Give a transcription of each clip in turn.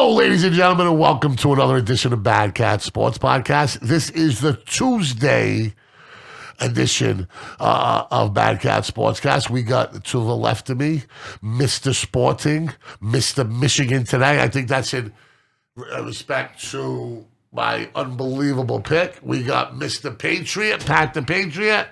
Hello, ladies and gentlemen, and welcome to another edition of BadCatz Sports Podcast. This is the Tuesday edition of BadCatz Sportscast. We got to the left of me, Mr. Sporting, Mr. Michigan today. I think that's in respect to my unbelievable pick. We got Mr. Patriot, Pat the Patriot.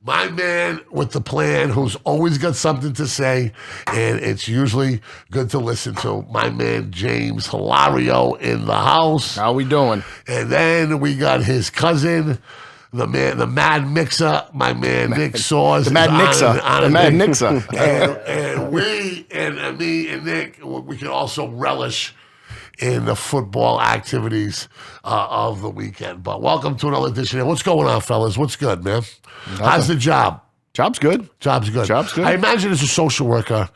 My man with the plan, who's always got something to say, and it's usually good to listen to. My man James Hilario in the house. How we doing? And then we got his cousin, the Mad Mixer, my man Nick Saws. The Mad Mixer. The Mad Mixer. And we, and me and Nick, we can also relish in the football activities of the weekend. But welcome to another edition. What's going on, fellas? What's good, man? Nothing. How's the job? Job's good. Job's good. Job's good. I imagine as a social worker,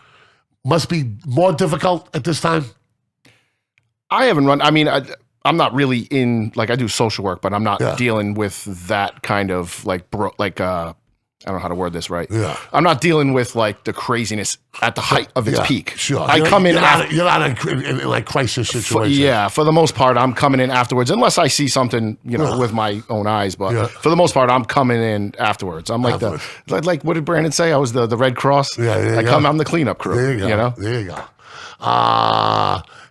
must be more difficult at this time. I haven't run. I mean, I'm not really in, like, I do social work, but I'm not dealing with that kind of, like, I don't know how to word this right. Yeah. I'm not dealing with, like, the craziness at the height of its peak. Sure. I come in after. You're not in like crisis situation. For the most part, I'm coming in afterwards, unless I see something, with my own eyes. But for the most part, I'm coming in afterwards. I'm like like what did Brandon say? I was the Red Cross. Yeah, I'm the cleanup crew. There you go. There you go.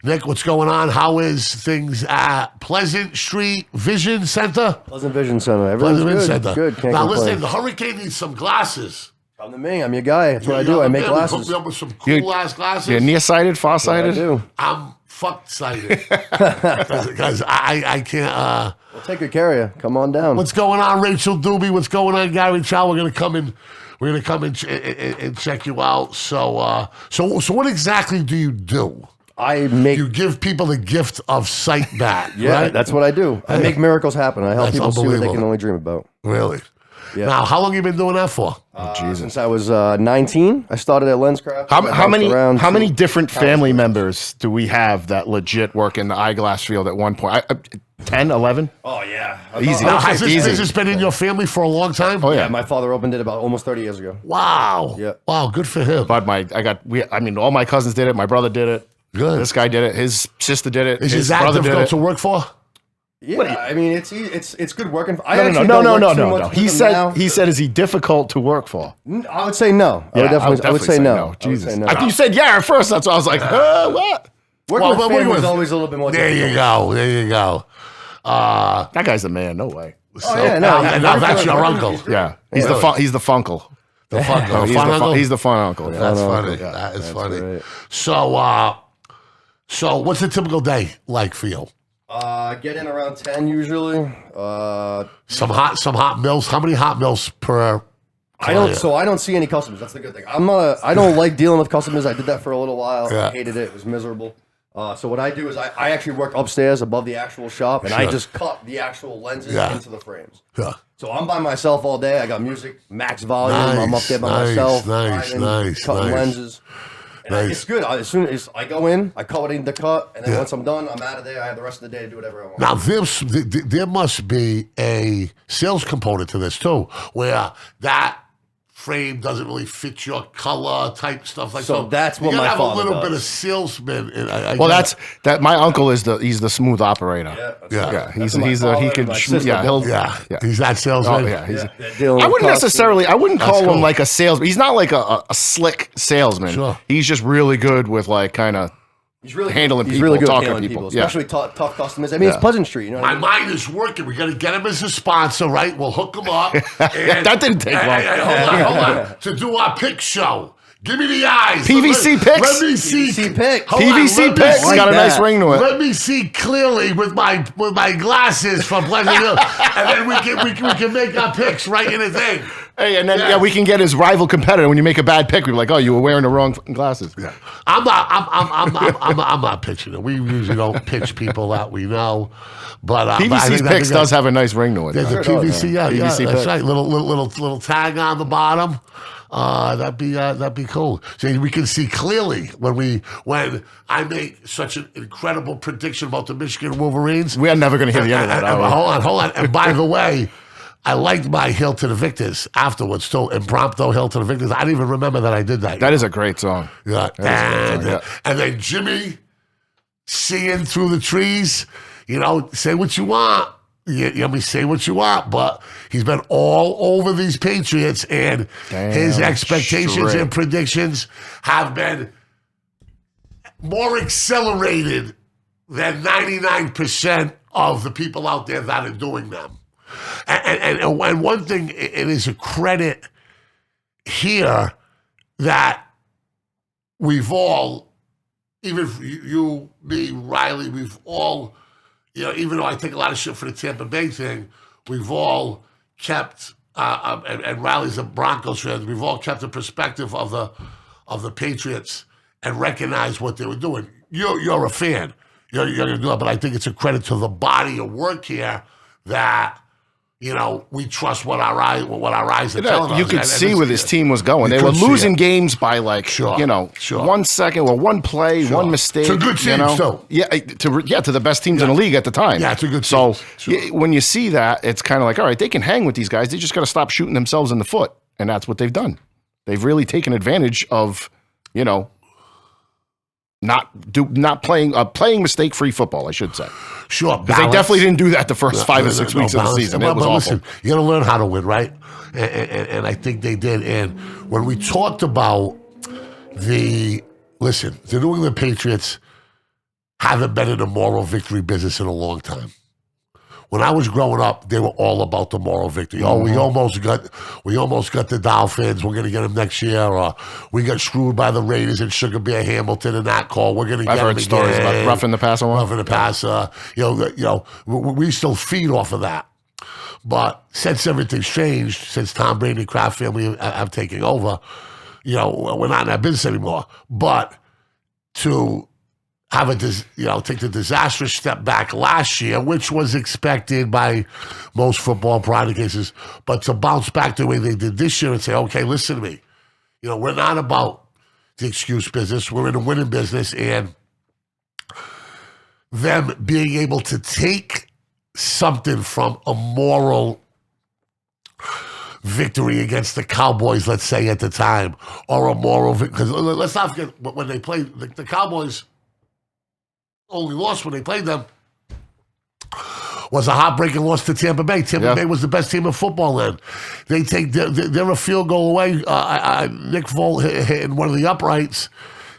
Nick, what's going on? How is things at Pleasant Street Vision Center? Pleasant Vision Center. Everything's good. Can't now complain. listen, the Hurricane needs some glasses. Come to me. I'm your guy. That's what I do. I make glasses. Hook me up with some cool-ass glasses. You're nearsighted, farsighted? I do. I'm fucked-sighted. Because I can't... We'll take good care of you. Come on down. What's going on, Rachel Doobie? What's going on, Gary Chow? We're going to come in and check you out. So what exactly do you do? You give people the gift of sight back. Yeah, right? that's what I do. I make miracles happen. I help people see what they can only dream about. Really? Yeah. Now, how long have you been doing that for? Since I was 19, I started at LensCraft. How many different family members do we have that legit work in the eyeglass field at one point? 10, 11? Oh, yeah. Easy. Now, has this been in your family for a long time? Oh, yeah. My father opened it about almost 30 years ago. Wow. Yeah. Wow, good for him. But all my cousins did it. My brother did it. Good. This guy did it. His sister did it. Is his that brother difficult did it. to work for? Yeah, I mean, it's good working. No. He said, is he difficult to work for? I would say no. I would say no. Jesus. I think you said yeah at first. That's why I was like, what? Working with family is always a little bit more difficult. There you go. That guy's the man. No way. Now that's your uncle. Yeah. He's the funkle. The fun He's the fun uncle. Yeah. That's funny. That is funny. Great. So what's a typical day like for you? Get in around 10 usually. Some hot meals. How many hot meals per client? I don't see any customers. That's the good thing. I don't like dealing with customers. I did that for a little while. I hated it. It was miserable. So what I do is I actually work upstairs above the actual shop, and I just cut the actual lenses into the frames. Yeah. So I'm by myself all day. I got music, max volume. I'm up there by myself. Cutting lenses. And it's good. As soon as I go in, I cut what I need to cut, and then once I'm done, I'm out of there. I have the rest of the day to do whatever I want. Now, there must be a sales component to this, too, where that frame doesn't really fit your color type stuff like that. So that's what my father does. You have a little bit of salesman. My uncle he's the smooth operator. Yeah. He's that salesman. Oh, yeah. I wouldn't call him like a salesman. He's not like a slick salesman. Sure. He's just really good with like kind of handling people, talking to people. Especially tough customers. I mean, it's Pleasant Street. You know my mind is working. We got to get him as a sponsor, right? We'll hook him up. That didn't take long. Hold on. To do our pick show. Give me the eyes. PVC picks. Let me see. PVC picks. Got a nice ring to it. Let me see clearly with my glasses from Pleasant Hill, and then we can make our picks right in a thing. Hey, and then we can get his rival competitor. When you make a bad pick, we're like, oh, you were wearing the wrong glasses. Yeah. I'm not pitching it. We usually don't pitch people that we know. But PVC picks does have a nice ring to it. There's a PVC, PVC that's right. Little tag on the bottom. That'd be cool. So we can see clearly when I make such an incredible prediction about the Michigan Wolverines. We are never going to hear the end of that. Hold on. And by the way, I liked my Hail to the Victors afterwards, too. Impromptu Hail to the Victors. I didn't even remember that I did that. That is a great song. Yeah. And then Jimmy seeing through the trees. Say what you want. Say what you want, but he's been all over these Patriots, and his expectations and predictions have been more accelerated than 99% of the people out there that are doing them. And one thing, it is a credit here that we've all, even you, me, Riley, we've all, even though I take a lot of shit for the Tampa Bay thing, we've all kept, and Riley's a Broncos fan, we've all kept the perspective of the Patriots and recognized what they were doing. You're a fan. You're going to do it, but I think it's a credit to the body of work here that, we trust what our eyes are telling us. You could see where this team was going. They were losing games by 1 second or one play, one mistake. To good teams, too. Yeah, to the best teams in the league at the time. Yeah, it's a good team. So when you see that, it's kind of like, all right, they can hang with these guys. They just got to stop shooting themselves in the foot, and that's what they've done. They've really taken advantage of, not playing mistake-free football, I should say. Sure, because they definitely didn't do that the first 5 or 6 weeks of the season. It was awful. Listen, you got to learn how to win, right? And I think they did. And when we talked about the New England Patriots haven't been in a moral victory business in a long time. When I was growing up, they were all about the moral victory. Oh, we almost got the Dolphins. We're going to get them next year. Or we got screwed by the Raiders and Sugar Bear Hamilton in that call. We're going to get them again. I've heard stories about roughing the passer. Roughing the passer. We still feed off of that. But since everything's changed, since Tom Brady and Kraft family have taken over, we're not in that business anymore. But to have take the disastrous step back last year, which was expected by most football product cases, but to bounce back the way they did this year and say, okay, listen to me. We're not about the excuse business. We're in a winning business, and them being able to take something from a moral victory against the Cowboys, let's say at the time, or a moral victory. Because let's not forget, when they played the Cowboys, only loss when they played them was a heartbreaking loss to Tampa Bay. Tampa Bay was the best team in football then. They're a field goal away. Nick Volt hitting one of the uprights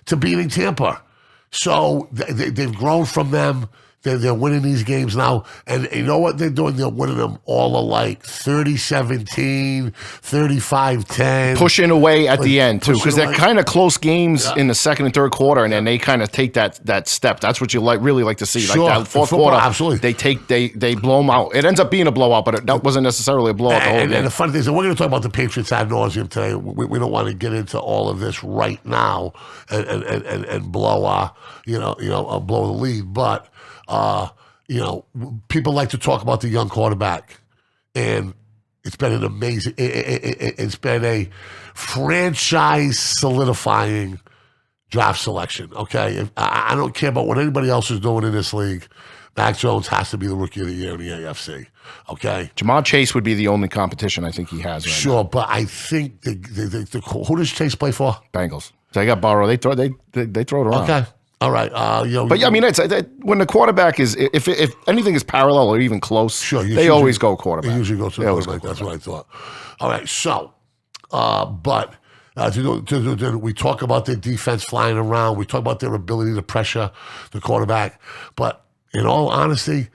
to beating Tampa. So they've grown from them. They're winning these games now. And you know what they're doing? They're winning them all alike. 30-17, 35-10. Pushing away at the end, too, because they're kind of close games in the second and third quarter, and then they kind of take that step. That's what you really like to see. Sure. Like that fourth quarter, absolutely. They blow them out. It ends up being a blowout, but that wasn't necessarily a blowout. And the funny thing is, we're going to talk about the Patriots ad nauseum today. We don't want to get into all of this right now and blow blow the lead, but people like to talk about the young quarterback, and it's been an amazing, it's been a franchise solidifying draft selection. Okay. I don't care about what anybody else is doing in this league. Mac Jones has to be the rookie of the year in the AFC. Okay. Jamar Chase would be the only competition I think he has right now. But I think who does Chase play for? Bengals. They got Burrow. They throw it around. Okay. All right. But I mean, it's when the quarterback is, if anything is parallel or even close, they always go quarterback. They usually go to the quarterback. That's what I thought. All right. So, we talk about their defense flying around. We talk about their ability to pressure the quarterback. But in all honesty,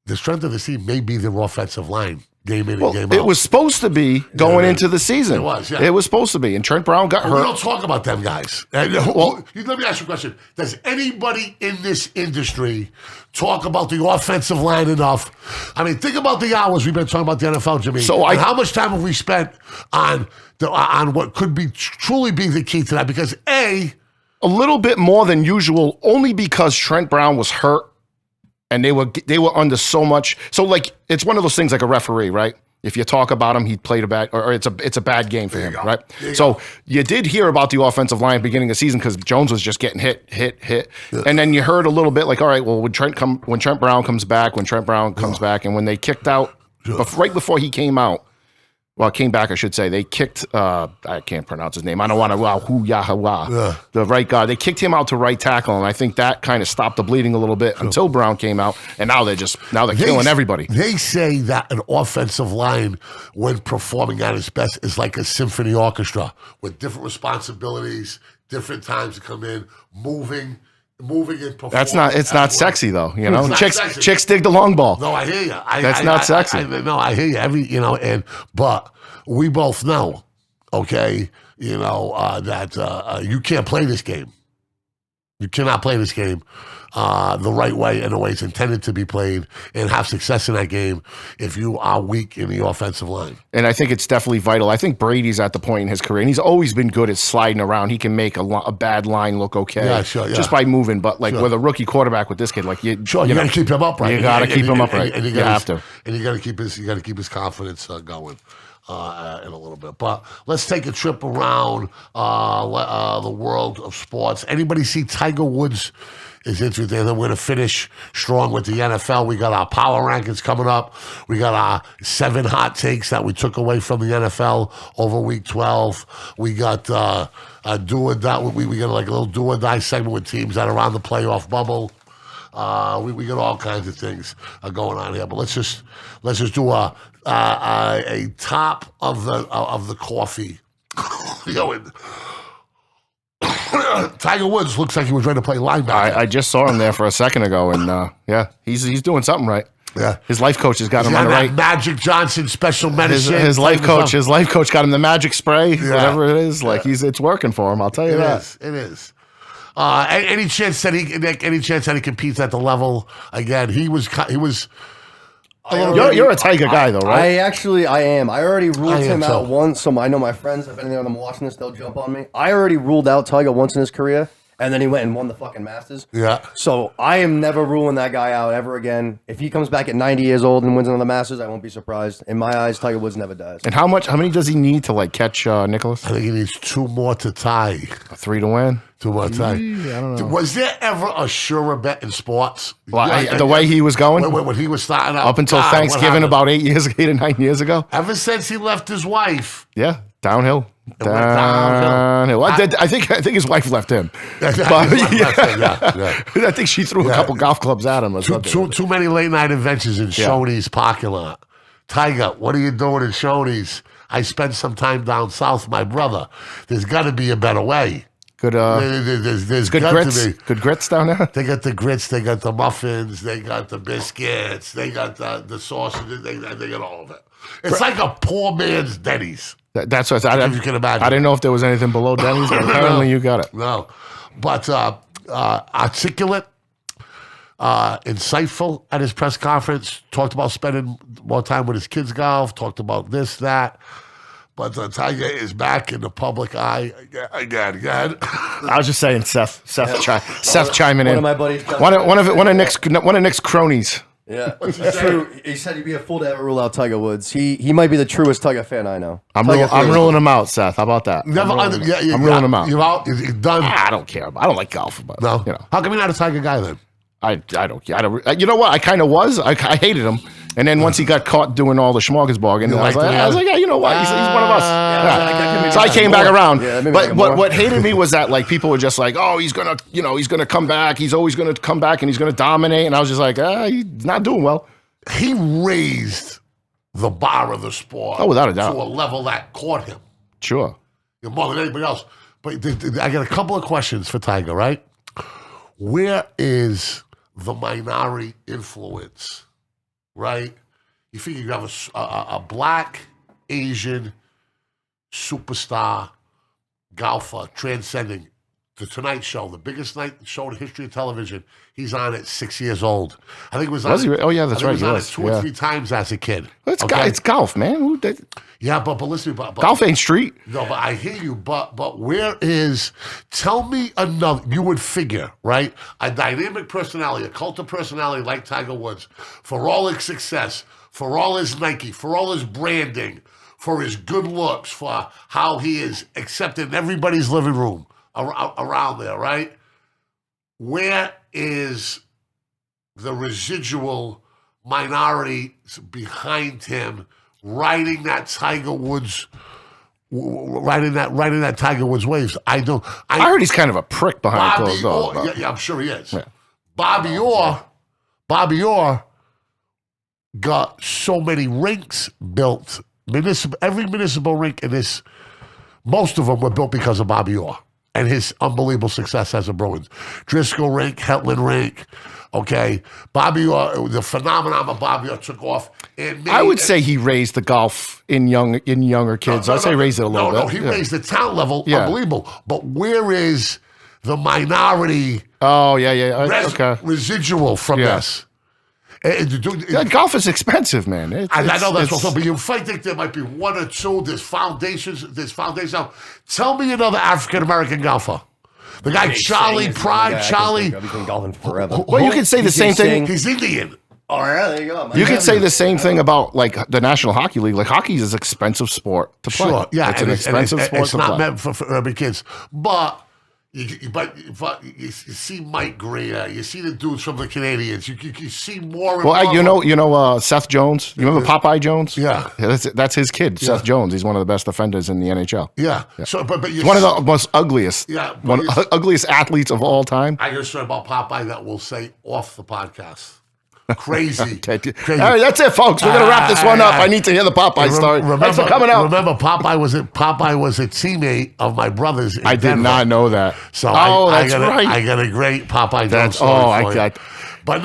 the strength of the team may be their offensive line. Game in and game out. It was supposed to be going into the season. It was, yeah. It was supposed to be. And Trent Brown got hurt. We don't talk about them guys. Let me ask you a question. Does anybody in this industry talk about the offensive line enough? I mean, think about the hours we've been talking about the NFL, Jimmy. And how much time have we spent on what could be truly be the key to that? Because a little bit more than usual, only because Trent Brown was hurt. And they were under so much. So like it's one of those things like a referee, right? If you talk about him, he played a bad, or it's a bad game for him, right? So you did hear about the offensive line at the beginning of the season because Jones was just getting hit, and then you heard a little bit like, all right, well when Trent Brown comes back, and when they kicked out right before he came out, Well, came back, I should say. They kicked, I can't pronounce his name. I don't want to, the right guard. They kicked him out to right tackle, and I think that kind of stopped the bleeding a little bit until Brown came out, and now they're killing everybody. They say that an offensive line, when performing at its best, is like a symphony orchestra with different responsibilities, different times to come in, moving and performing. It's not sexy though, you know. Chicks dig the long ball. No, I hear you. That's not sexy. I hear you. But we both know, okay, that you can't play this game. You cannot play this game the right way and the way it's intended to be played and have success in that game if you are weak in the offensive line. And I think it's definitely vital. I think Brady's at the point in his career, and he's always been good at sliding around. He can make a bad line look okay just by moving. But with a rookie quarterback with this kid, you got to keep him upright. You got to keep him upright. And you have to. And you got to keep his confidence going. In a little bit. But let's take a trip around the world of sports. Anybody see Tiger Woods is interesting? Then we're going to finish strong with the NFL. We got our power rankings coming up. We got our 7 hot takes that we took away from the NFL over week 12. We got do or die. We got like a little do or die segment with teams that are on the playoff bubble. We got all kinds of things going on here, but let's just do a top of the coffee. Tiger Woods looks like he was ready to play linebacker. I just saw him there for a second ago, and he's doing something right. Yeah, his life coach has got him on the right. Magic Johnson special medicine. His life coach got him the magic spray, whatever it is. It's working for him. I'll tell you that. It is. Any chance that he competes at the level again? He was. You're a Tiger guy though, right? I am. I already ruled him out once, so I know my friends, if any of them watching this, they'll jump on me. I already ruled out Tiger once in his career, and then he went and won the fucking Masters. Yeah. So I am never ruling that guy out ever again. If he comes back at 90 years old and wins another Masters, I won't be surprised. In my eyes, Tiger Woods never dies. And how many does he need to catch Nicholas? I think he needs 2 more to tie. 3 to win. 2 more to tie. I don't know. Was there ever a surer bet in sports? Well, the way he was going? When he was starting out. Up until Thanksgiving about 8 or 9 years ago? Ever since he left his wife. Yeah, downhill. Downhill. I think his wife left him. I think she threw a couple golf clubs at him. Too many late night adventures in Shoney's parking lot. Tiger, what are you doing in Shoney's? I spent some time down south, my brother. There's got to be a better way. Good, there's good got grits. To be. Good grits down there. They got the grits. They got the muffins. They got the biscuits. They got the sausages. They got all of it. It's like a poor man's Denny's. That's what if you can imagine. I didn't know if there was anything below Denny's, but apparently you got it. No, but articulate, insightful at his press conference. Talked about spending more time with his kids' golf. Talked about this, that. But Tiger is back in the public eye again. I was just saying, Seth chiming in. One of my buddies. One of Nick's cronies. Yeah, it's true. He said he'd be a fool to ever rule out Tiger Woods. He might be the truest Tiger fan I know. I'm ruling him out, Seth. How about that? I'm ruling him out. You're done. I don't care. I don't like golf, but no. How come you're not a Tiger guy then? I don't care. You know what? I kind of was. I hated him. And then once he got caught doing all the smorgasbord, I was like, yeah, you know what? He's one of us. So I came back around. Yeah, but what hated me was that people were just like, oh, he's gonna come back. He's always gonna come back and he's gonna dominate. And I was just like, he's not doing well. He raised the bar of the sport. Oh, without a doubt. To a level that caught him. Sure. More than anybody else. But I got a couple of questions for Tiger, right? Where is the minority influence? Right? You figure you have a black, Asian superstar golfer transcending the Tonight Show, the biggest night show in the history of television. He's on it 6 years old. I think it was on it. Oh, yeah, that's right. He was on it 2 or 3 times as a kid. It's golf, man. Yeah, but listen, but golf ain't street. No, but I hear you. But where is? Tell me another. You would figure, right? A dynamic personality, a cult of personality like Tiger Woods, for all his success, for all his Nike, for all his branding, for his good looks, for how he is accepted in everybody's living room around there, right? Where is the residual minority behind him? riding that Tiger Woods, riding that Tiger Woods waves. I heard he's kind of a prick behind closed doors. Yeah, I'm sure he is. Yeah. Bobby Orr got so many rinks built. Every municipal rink in this, most of them were built because of Bobby Orr and his unbelievable success as a Bruins. Driscoll Rink, Hetland Rink, okay. Bobby Orr, the phenomenon of Bobby Orr took off. I would say he raised the golf in younger kids. I'd say raised it a little bit. No, he raised the talent level, unbelievable. But where is the minority residual from this? Golf is expensive, man. I know that's what's up, but you think there might be one or two. There's foundations. Tell me another African American golfer. The guy Charlie Pride, Charlie. I've been golfing forever. Well, you can say the same thing. He's Indian. Oh, yeah, there you go. You could say the same thing about like the National Hockey League. Like hockey is an expensive sport to play. Sure, yeah, it's an expensive sport to play. It's not meant for urban kids, but. You see Mike Greer, you see the dudes from the Canadians. You see more. Well, you know Seth Jones. You remember Popeye Jones? Yeah, that's his kid, Seth Jones. He's one of the best defenders in the NHL. Yeah. So, but he's one of the most ugliest. Yeah, ugliest athletes of all time. I hear a story about Popeye that we'll say off the podcast. Crazy. Crazy. All right, that's it, folks. We're gonna wrap this one up. I need to hear the Popeye story. Thanks for coming out. Remember, Popeye was a teammate of my brother's. I did not know that. So that's right. I got a great Popeye story for you. But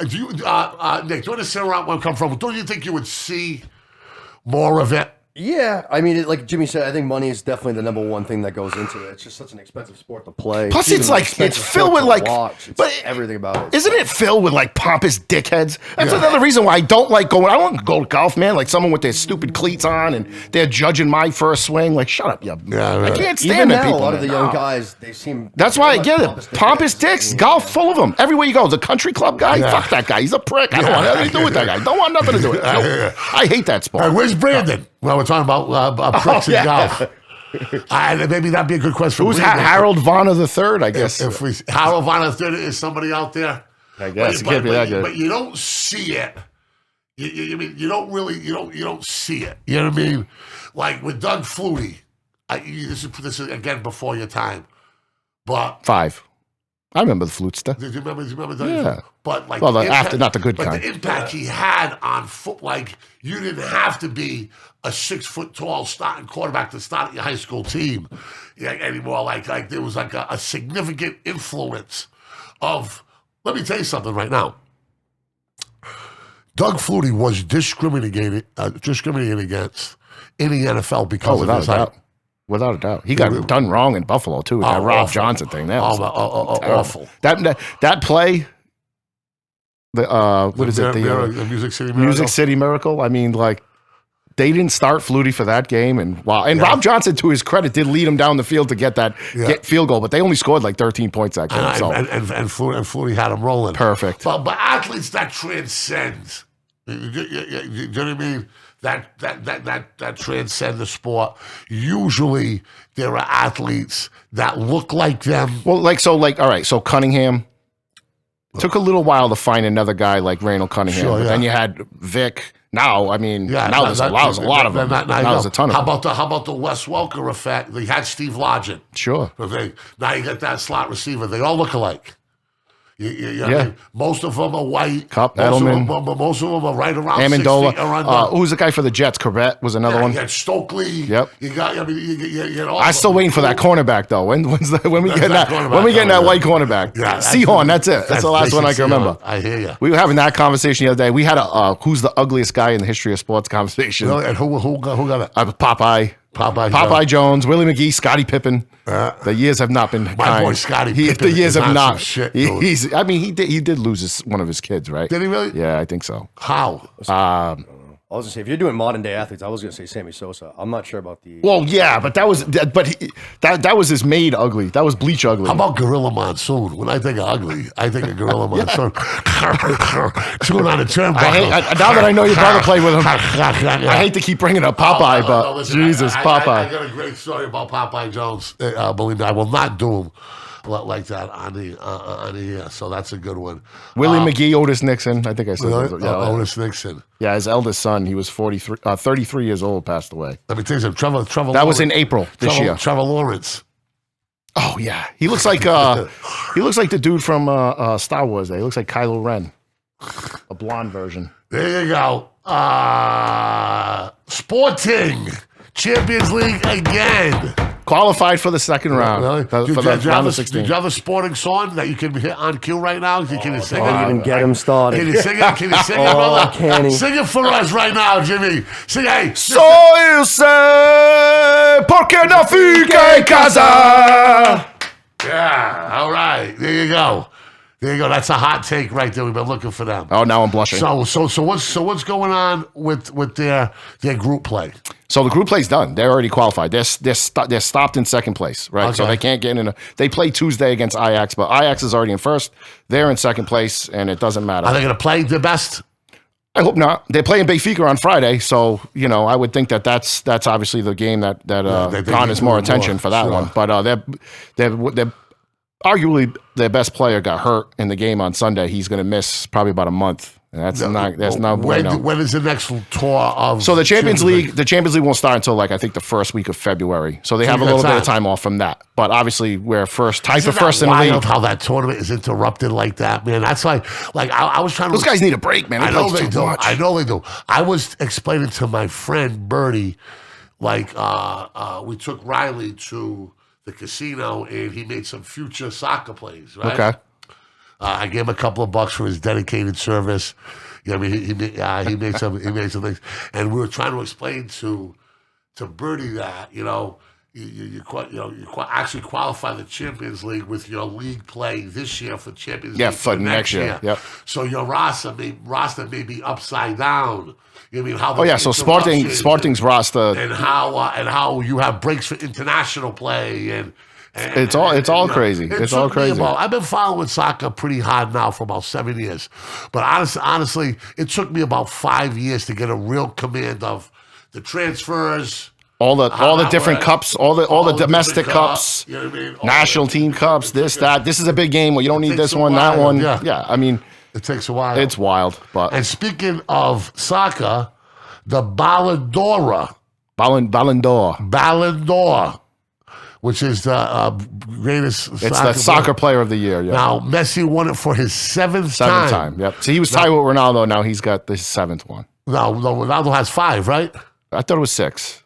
do you, Nick? Do you understand where I come from? Don't you think you would see more of it? Yeah, I mean, like Jimmy said, I think money is definitely the number one thing that goes into it. It's just such an expensive sport to play. Plus, it's filled with like, everything about it. Isn't it filled with like pompous dickheads? That's another reason why I don't like going. I don't want to go to golf, man. Like someone with their stupid cleats on and they're judging my first swing. Like, shut up, I can't stand it. A lot of the young guys, they seem. That's why I get it. Pompous dicks, golf full of them. Everywhere you go, the country club guy, fuck that guy. He's a prick. I don't want anything to do with that guy. Don't want nothing to do with it. I hate that sport. Where's Brandon? Well, we're talking about pricks in golf. Maybe that'd be a good question. Who's Harold Varner III, I guess? If Harold Varner III is somebody out there. I guess it can't be that good. But you don't see it. You don't see it. You know what I mean? Like with Doug Flutie. This is again before your time. But 5. I remember the flute stuff. Did you remember Doug? Yeah. But like, after, not the good kind. But the impact he had on foot, like you didn't have to be a 6 foot tall starting quarterback to start at your high school team anymore. Like there was like a significant influence of. Let me tell you something right now. Doug Flutie was discriminated against in the NFL because of his height. Without a doubt. He got done wrong in Buffalo, too, with that Rob Johnson thing. That was awful. That play, what is it? The Music City Miracle? Music City Miracle. I mean, like, they didn't start Flutie for that game. And Rob Johnson, to his credit, did lead him down the field to get that field goal. But they only scored like 13 points that game. And Flutie had him rolling. Perfect. But athletes that transcend. You know what I mean? That transcend the sport. Usually there are athletes that look like them. Well, all right, so Cunningham took a little while to find another guy like Randall Cunningham. Sure, but then you had Vic. Now, I mean, now there's a lot of them. Now there's a ton of them. How about the Wes Welker effect? They had Steve Largent. Sure. Now you got that slot receiver. They all look alike. I mean, most of them are white. Cup, Edelman. Most of them are right around Amendola. 6 feet. Who's the guy for the Jets? Corbett was another one. You got Stokely. Yep. I'm still waiting for that cornerback though. When we get that white cornerback? Yeah, Seahorn. That's it. That's the last one I can remember. I hear you. We were having that conversation the other day. We had a who's the ugliest guy in the history of sports conversation. Really? And who got it? Popeye Jones, Willie McGee, Scottie Pippen. The years have not been kind. Boy Scottie Pippen. The years have not. Shit, he did lose one of his kids, right? Did he really? Yeah, I think so. How? I was gonna say, if you're doing modern day athletes, I was gonna say Sammy Sosa. I'm not sure about the. Well, yeah, but that was his made ugly. That was bleach ugly. How about Gorilla Monsoon? When I think of ugly, I think of Gorilla Monsoon. Chewing on a turnbuckle. Now that I know your brother played with him, I hate to keep bringing up Popeye, but listen, Jesus, Popeye. I got a great story about Popeye Jones. Believe me, I will not do him. like that on the so that's a good one. Willie McGee, Otis Nixon. I think I said Really? yeah, Otis Nixon. Yeah, his eldest son, he was 33 years old, passed away. Let me tell you something. Trevor That Lawrence, was in April this year. Trevor Lawrence. Oh yeah, he looks like the dude from Star Wars. He looks like Kylo Ren, a blonde version. There you go. Sporting Champions League again. Qualified for the second round. Really? For Did the round of you 16. have a sporting song that you can hit on cue right now? Can you sing it? Don't even get him started. Can you sing it? Can you sing it, brother? Can he? Sing it for us right now, Jimmy. Sing, hey. So you say, porque no fica en casa? Yeah, all right. There you go. There you go. That's a hot take right there. We've been looking for them. Oh, now I'm blushing. So what's going on with their group play? So the group play's done. They're already qualified. They're stopped in second place, right? Okay. So they can't get in. They play Tuesday against Ajax, but Ajax is already in first. They're in second place, and it doesn't matter. Are they going to play the best? I hope not. They're playing Benfica on Friday, so I would think that's obviously the game that garners more attention for that one. But they're arguably their best player got hurt in the game on Sunday. He's going to miss probably about a month. And that's not bueno. When is the next tour of? So the Champions League won't start until I think the first week of February. So they have a little bit of time off from that. But obviously we're tied for first in the league. How that tournament is interrupted like that, man. That's like I was trying to. Those guys need a break, man. I know they do. I know they do. I was explaining to my friend Bertie, we took Riley to the casino and he made some future soccer plays, right? Okay. I gave him a couple of bucks for his dedicated service. I mean, he made some things, and we were trying to explain to Bertie that you actually qualify the Champions League with your league play this year for Champions League. Yeah, for next year. Yep. So your roster may be upside down. You mean how? So Sporting's roster and how you have breaks for international play and it's all crazy. It's all crazy. I've been following soccer pretty hard now for about 7 years, but honestly, it took me about 5 years to get a real command of the transfers. All the different cups, all the domestic cups, you know what I mean? National team cups, this, that. This is a big game where you don't need this one, that one. Yeah, I mean, it takes a while. It's wild. And speaking of soccer, the Ballon d'Or, which is the greatest. It's the soccer player of the year. Yeah. Now Messi won it for his seventh time. Yep. So he was tied with Ronaldo. Now he's got the seventh one. No, Ronaldo has 5, right? I thought it was 6.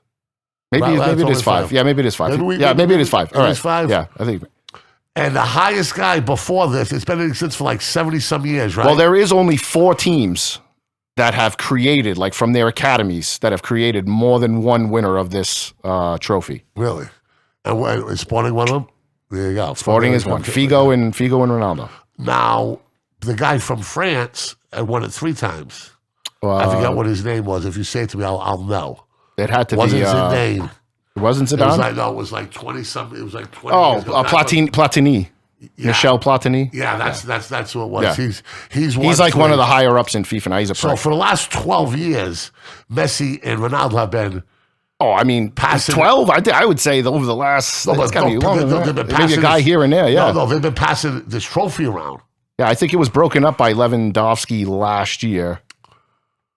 Maybe it is 5. Yeah, maybe it is 5. Maybe it is 5. All right. It's 5. Yeah, I think. And the highest guy before this, it's been since for like 70-some years, right? Well, there is only 4 teams that have created, like from their academies, that have created more than one winner of this trophy. Really? And is Sporting one of them? There you go. Sporting is one. Figo and Ronaldo. Now, the guy from France had won it 3 times. I forget what his name was. If you say it to me, I'll know. It had to wasn't be Zidane. It wasn't Zidane? It was like 20-something. It was like 20 years ago. Platini. Yeah. Michel Platini. Yeah, that's who it was. Yeah. He's like one of the higher ups in FIFA now. He's a pro. So for the last 12 years, Messi and Ronaldo have been. Oh, I mean, passing 12. I would say over the last. It's got to be longer. Maybe a guy here and there. Yeah. No, they've been passing this trophy around. Yeah, I think it was broken up by Lewandowski last year,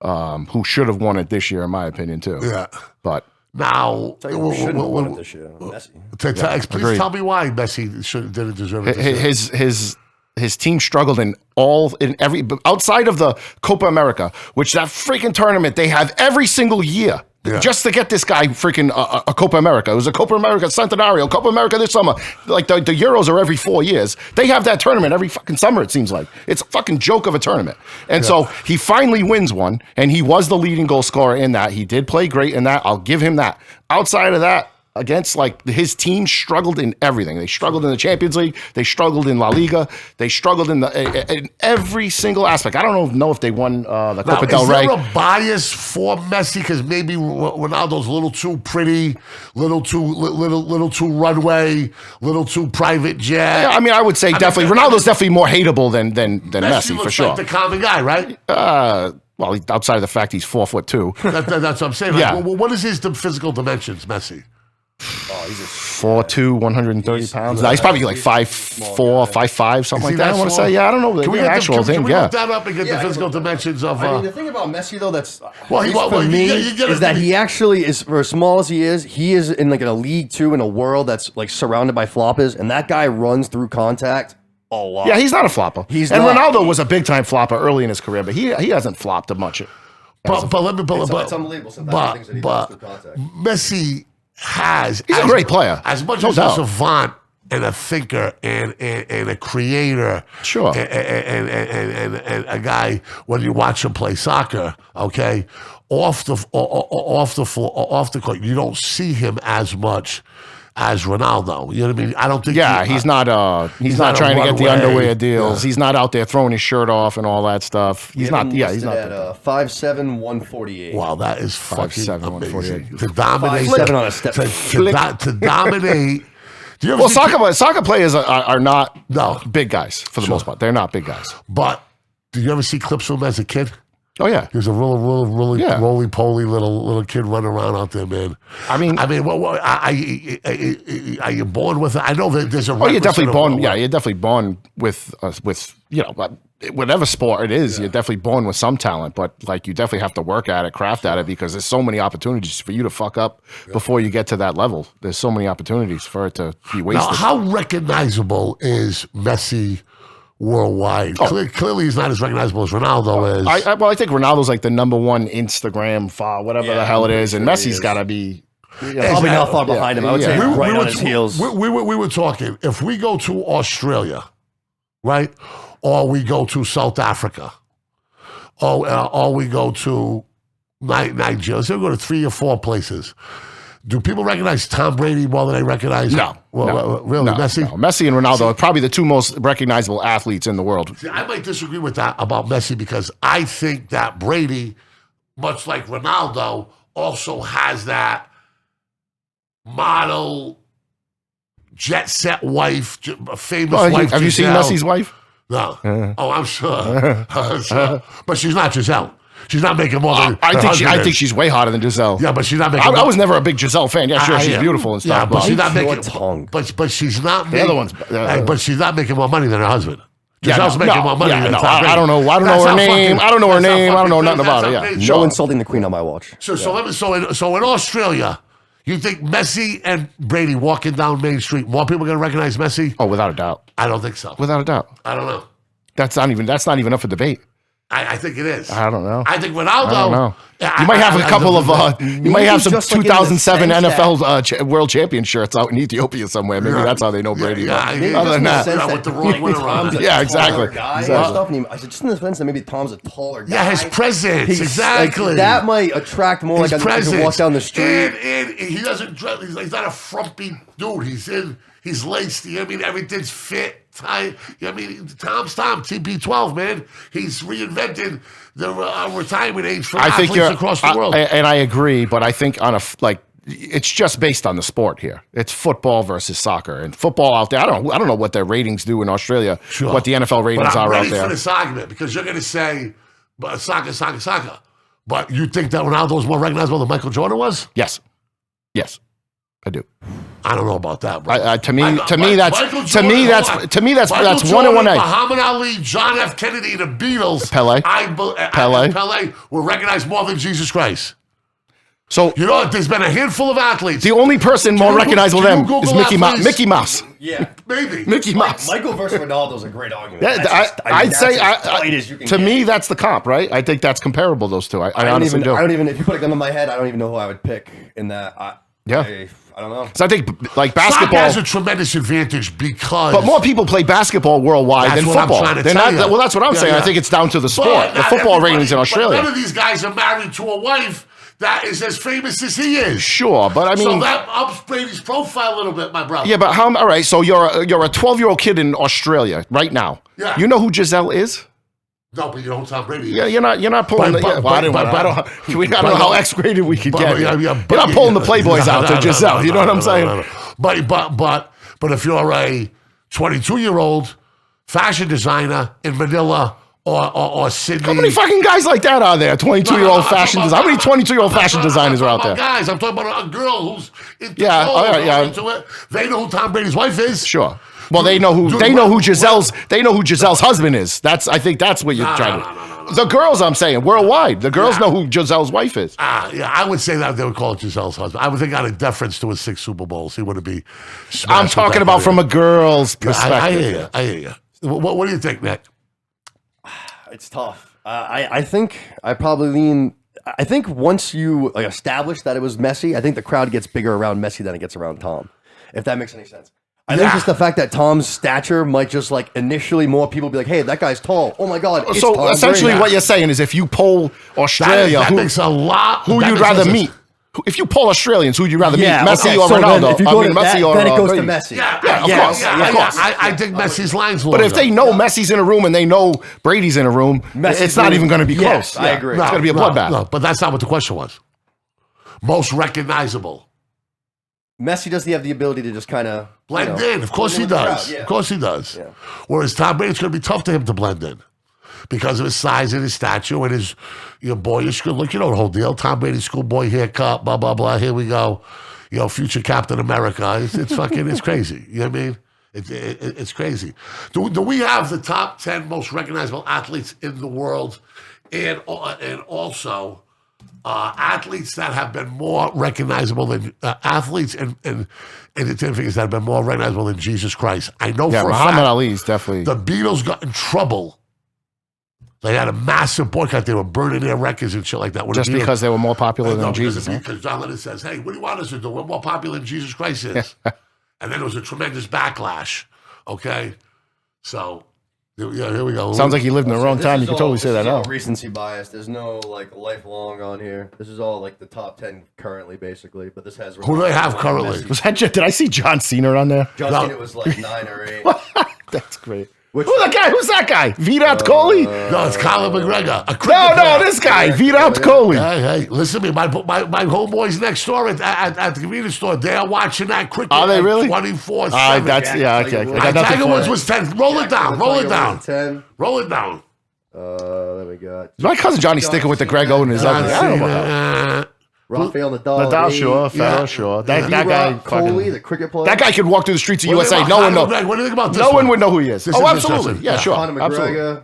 who should have won it this year, in my opinion, too. Yeah, but. Now, shouldn't have won it this year. Messi. Please tell me why Messi didn't deserve it. This year. His team struggled in every outside of the Copa America, which that freaking tournament they have every single year. Yeah. Just to get this guy freaking a Copa America. It was a Copa America Centenario, Copa America this summer. Like the Euros are every 4 years. They have that tournament every fucking summer, it seems like. It's a fucking joke of a tournament. And so he finally wins one, and he was the leading goal scorer in that. He did play great in that. I'll give him that. Outside of that, against his team struggled in everything. They struggled in the Champions League. They struggled in La Liga. They struggled in every single aspect. I don't know if they won the Copa del Rey. Is there a bias for Messi because maybe Ronaldo's a little too pretty, little too runway, little too private jet? Yeah, I mean, I would say definitely Ronaldo's definitely more hateable than Messi for sure. Like the common guy, right? Well, outside of the fact he's 4'2". That's what I'm saying. Yeah. Well, what is his physical dimensions, Messi? Oh, he's a 4'2", 130 pounds. No, he's probably like 5'4", 5'5", something like that. I want to say. Yeah, I don't know the actual thing. Can we Yeah. look that up and get the physical dimensions of? I mean, the thing about Messi though, that's for me, is that he actually is, for as small as he is in like a league too, in a world that's like surrounded by floppers, and that guy runs through contact a lot. Yeah, he's not a flopper. Ronaldo was a big time flopper early in his career, but he hasn't flopped much. But let me. It's unbelievable sometimes. But Messi has. He's a great player. As much as a savant and a thinker and a creator. Sure. And a guy, when you watch him play soccer, okay, off the court, you don't see him as much as Ronaldo. You know what I mean? I don't think. Yeah, he's not trying to get the underwear deals. Yeah. He's not out there throwing his shirt off and all that stuff. He's not. Yeah, he's not. At 5'7", 148. Wow, that is fucking 5'7", 148. To dominate. 5'7" on a step. To dominate. Well, soccer players are not big guys for the most part. They're not big guys. But did you ever see clips of him as a kid? Oh yeah, he was a really roly-poly little kid running around out there, man. I mean, are you born with it? I know that there's a. Oh, you're definitely born. Yeah, you're definitely born with whatever sport it is. Yeah. You're definitely born with some talent, but like you definitely have to work at it, craft at it, because there's so many opportunities for you to fuck up before you get to that level. There's so many opportunities for it to be wasted. Now, how recognizable is Messi worldwide? Clearly, he's not as recognizable as Ronaldo is. I think Ronaldo's like the #1 Instagram whatever the hell it is, and Messi's got to be. Probably not far behind him. I would say right on his heels. We were talking, if we go to Australia, right, or we go to South Africa, or we go to Nigeria, so we go to 3 or 4 places. Do people recognize Tom Brady more than they recognize? No. Really, Messi? No. Messi and Ronaldo are probably the 2 most recognizable athletes in the world. See, I might disagree with that about Messi, because I think that Brady, much like Ronaldo, also has that model, jet set wife, famous wife. Have you seen Messi's wife? No. Oh, I'm sure. But she's not Giselle. She's not making more than. I think she's way hotter than Giselle. Yeah, but she's not making. I was never a big Giselle fan. Yeah, sure, she's beautiful and stuff. Yeah, but she's not making. But she's not. The other ones. But she's not making more money than her husband. Giselle's making more money than Tom Brady. I don't know her name. I don't know her name. I don't know nothing about her. Yeah. No insulting the queen on my watch. So in Australia, you think Messi and Brady walking down Main Street, more people going to recognize Messi? Oh, without a doubt. I don't think so. Without a doubt. I don't know. That's not even up for debate. I think it is. I don't know. I think Ronaldo. I don't know. You might have a couple of. You might have some 2007 NFL World Champion shirts out in Ethiopia somewhere. Maybe that's how they know Brady. Other than that, with the wrong winner on. Yeah, exactly. I said just in the sense that maybe Tom's a taller guy. Yeah, his presence, exactly. Like, that might attract more. His like a walk down the street, and he doesn't dress. He's not a frumpy dude. He's laced. I mean, everything's fit. I mean, Tom's Tom, TP12, man. He's reinvented the retirement age for athletes across the world. And I agree, but I think it's just based on the sport here. It's football versus soccer, and football out there. I don't know what their ratings do in Australia. Sure. What the NFL ratings are out there. I'm ready for this argument, because you're going to say, soccer. But you think that Ronaldo is more recognizable than Michael Jordan was? Yes, I do. I don't know about that, bro. To me, that's 1 and 1 night. Muhammad Ali, John F. Kennedy, the Beatles, Pele were recognized more than Jesus Christ. So there's been a handful of athletes. The only person more recognizable than them is Mickey Mouse. Yeah, maybe Mickey Mouse. Michael versus Ronaldo is a great argument. I'd say to me that's the comp, right? I think that's comparable. Those two. I honestly do. I don't even. If you put a gun in my head, I don't even know who I would pick in that. I don't know. So I think like basketball soccer has a tremendous advantage because. But more people play basketball worldwide than football. Well, that's what I'm saying. I think it's down to the sport. The football ratings in Australia. But none of these guys are married to a wife that is as famous as he is. Sure, but I mean, so that ups Brady's profile a little bit, my brother. Yeah, but all right. So you're a 12-year-old kid in Australia right now. Yeah. You know who Giselle is? No, but you don't Tom Brady. Yeah, you're not pulling. I don't know how X-graded we could get. You're not pulling the Playboys out to Giselle. You know what I'm saying? But if you're a 22-year-old fashion designer in Manila or Sydney. How many fucking guys like that are there? 22-year-old fashion designers. How many 22-year-old fashion designers are out there? Guys, I'm talking about a girl who's into into it. They know who Tom Brady's wife is. Sure. Well, they know who Gisele's husband is. I think that's what you're trying to. The girls, I'm saying, worldwide. The girls know who Gisele's wife is. Yeah, I would say that they would call it Gisele's husband. I would think out of deference to his 6 Super Bowls, he wouldn't be. I'm talking about from a girl's perspective. I hear you. What do you think, Nick? It's tough. I think I probably lean. I think once you establish that it was Messi, I think the crowd gets bigger around Messi than it gets around Tom. If that makes any sense. I think just the fact that Tom's stature might just initially more people be like, "Hey, that guy's tall. Oh my God!" It's so Tom essentially, Brady. what you're saying is, if you poll Australia, that makes a lot. Who you'd rather meet? If you poll Australians, who'd you rather meet, Messi or so Ronaldo? Then, if you go to Messi then it goes Brady. to Messi. Yeah, of course. I think Messi's lines. But if they know Messi's in a room and they know Brady's in a room, it's not even going to be close. I agree. It's going to be a bloodbath. No, but that's not what the question was. Most recognizable. Messi does he have the ability to just kind of blend in? Of course he does. Of course he does. Yeah. Whereas Tom Brady, it's going to be tough to him to blend in because of his size and his stature and his boyish good look. You know the whole deal. Tom Brady, schoolboy haircut, blah blah blah. Here we go. Future Captain America. It's fucking. It's crazy. You know what I mean? It's crazy. Do we have the top 10 most recognizable athletes in the world, and also athletes that have been more recognizable than athletes and entertainment figures that have been more recognizable than Jesus Christ? I know for a fact. Muhammad Ali's definitely. The Beatles got in trouble. They had a massive boycott. They were burning their records and shit like that. Just because they were more popular than Jesus. Because John Lennon says, "Hey, what do you want us to do? We're more popular than Jesus Christ is." And then there was a tremendous backlash. Okay, so here we go. Sounds like you lived in the wrong time. You can totally say that now. Recency bias. There's no lifelong on here. This is all the top 10 currently, basically. But this has. Who do they have currently? Did I see John Cena on there? John Cena was 9 or 8. That's great. Who's that guy? Virat Kohli? No, it's Colin McGregor. No, this guy, Virat Kohli. Hey, listen to me. My homeboys next door at the convenience store, they're watching that cricket. Are they really? 24/7. Okay. Tiger Woods was 10. Roll it down. 10. Roll it down. Then we got. My cousin Johnny sticking with the Greg Oden is ugly. I don't know about that. Rafael Nadal. Nadal, sure. Federer, sure. That guy. Kohli, the cricket player. That guy could walk through the streets of USA. No one knows. What do you think about this? No one would know who he is. Oh, absolutely. Yeah, sure. Conor McGregor.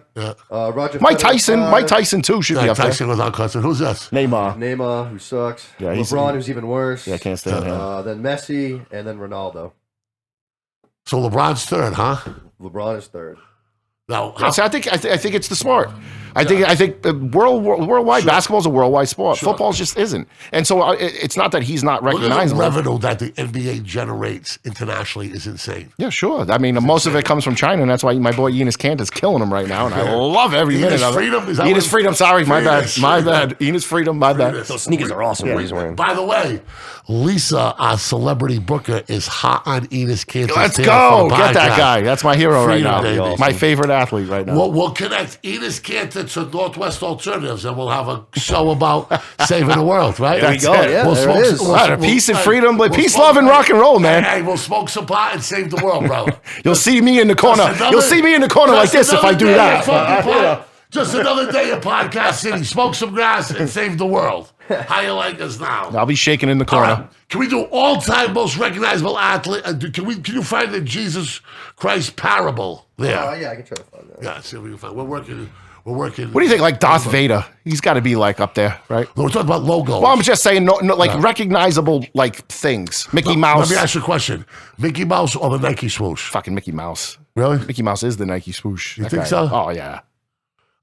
Roger Mike Tyson. Mike Tyson, too, should be up there. Tyson was on Tyson. Who's this? Neymar, who sucks. Yeah, LeBron, who's even worse. Yeah, can't stand him. Then Messi, and then Ronaldo. So LeBron's third, huh? LeBron is third. No, I think it's the smart. I think worldwide basketball is a worldwide sport. Sure. Football just isn't, and so it's not that he's not recognizable. The revenue that the NBA generates internationally is insane. Yeah, sure. I mean, most of it comes from China, and that's why my boy Enos Kanter's killing him right now, and I love every minute of it. Enos Freedom. Sorry, my bad. Enos Freedom. My bad. Those sneakers are awesome. What he's wearing. By the way, Lisa, our celebrity booker, is hot on Enos Kanter. Let's go. Get that guy. That's my hero right now. Baby. My favorite athlete right now. We'll connect Enos Kanter to Northwest Alternatives, and we'll have a show about saving the world, right? There we go. Yeah, there it is. Peace and freedom, peace, love, and rock and roll, man. Hey, we'll smoke some pot and save the world, bro. You'll see me in the corner. You'll see me in the corner like this if I do that. Just another day of Podcast City. Smoke some grass and save the world. How you like us now? I'll be shaking in the corner. Right. Can we do all-time most recognizable athlete? Can you find the Jesus Christ parable there? Yeah, I can try to find that. Yeah, see if we can find. We're working. What do you think? Like Darth Vader, he's got to be up there, right? No, we're talking about logos. Well, I'm just saying, recognizable things. Mickey Mouse. Let me ask you a question: Mickey Mouse or the Nike swoosh? Fucking Mickey Mouse. Really? Mickey Mouse is the Nike swoosh. You think so? Oh yeah.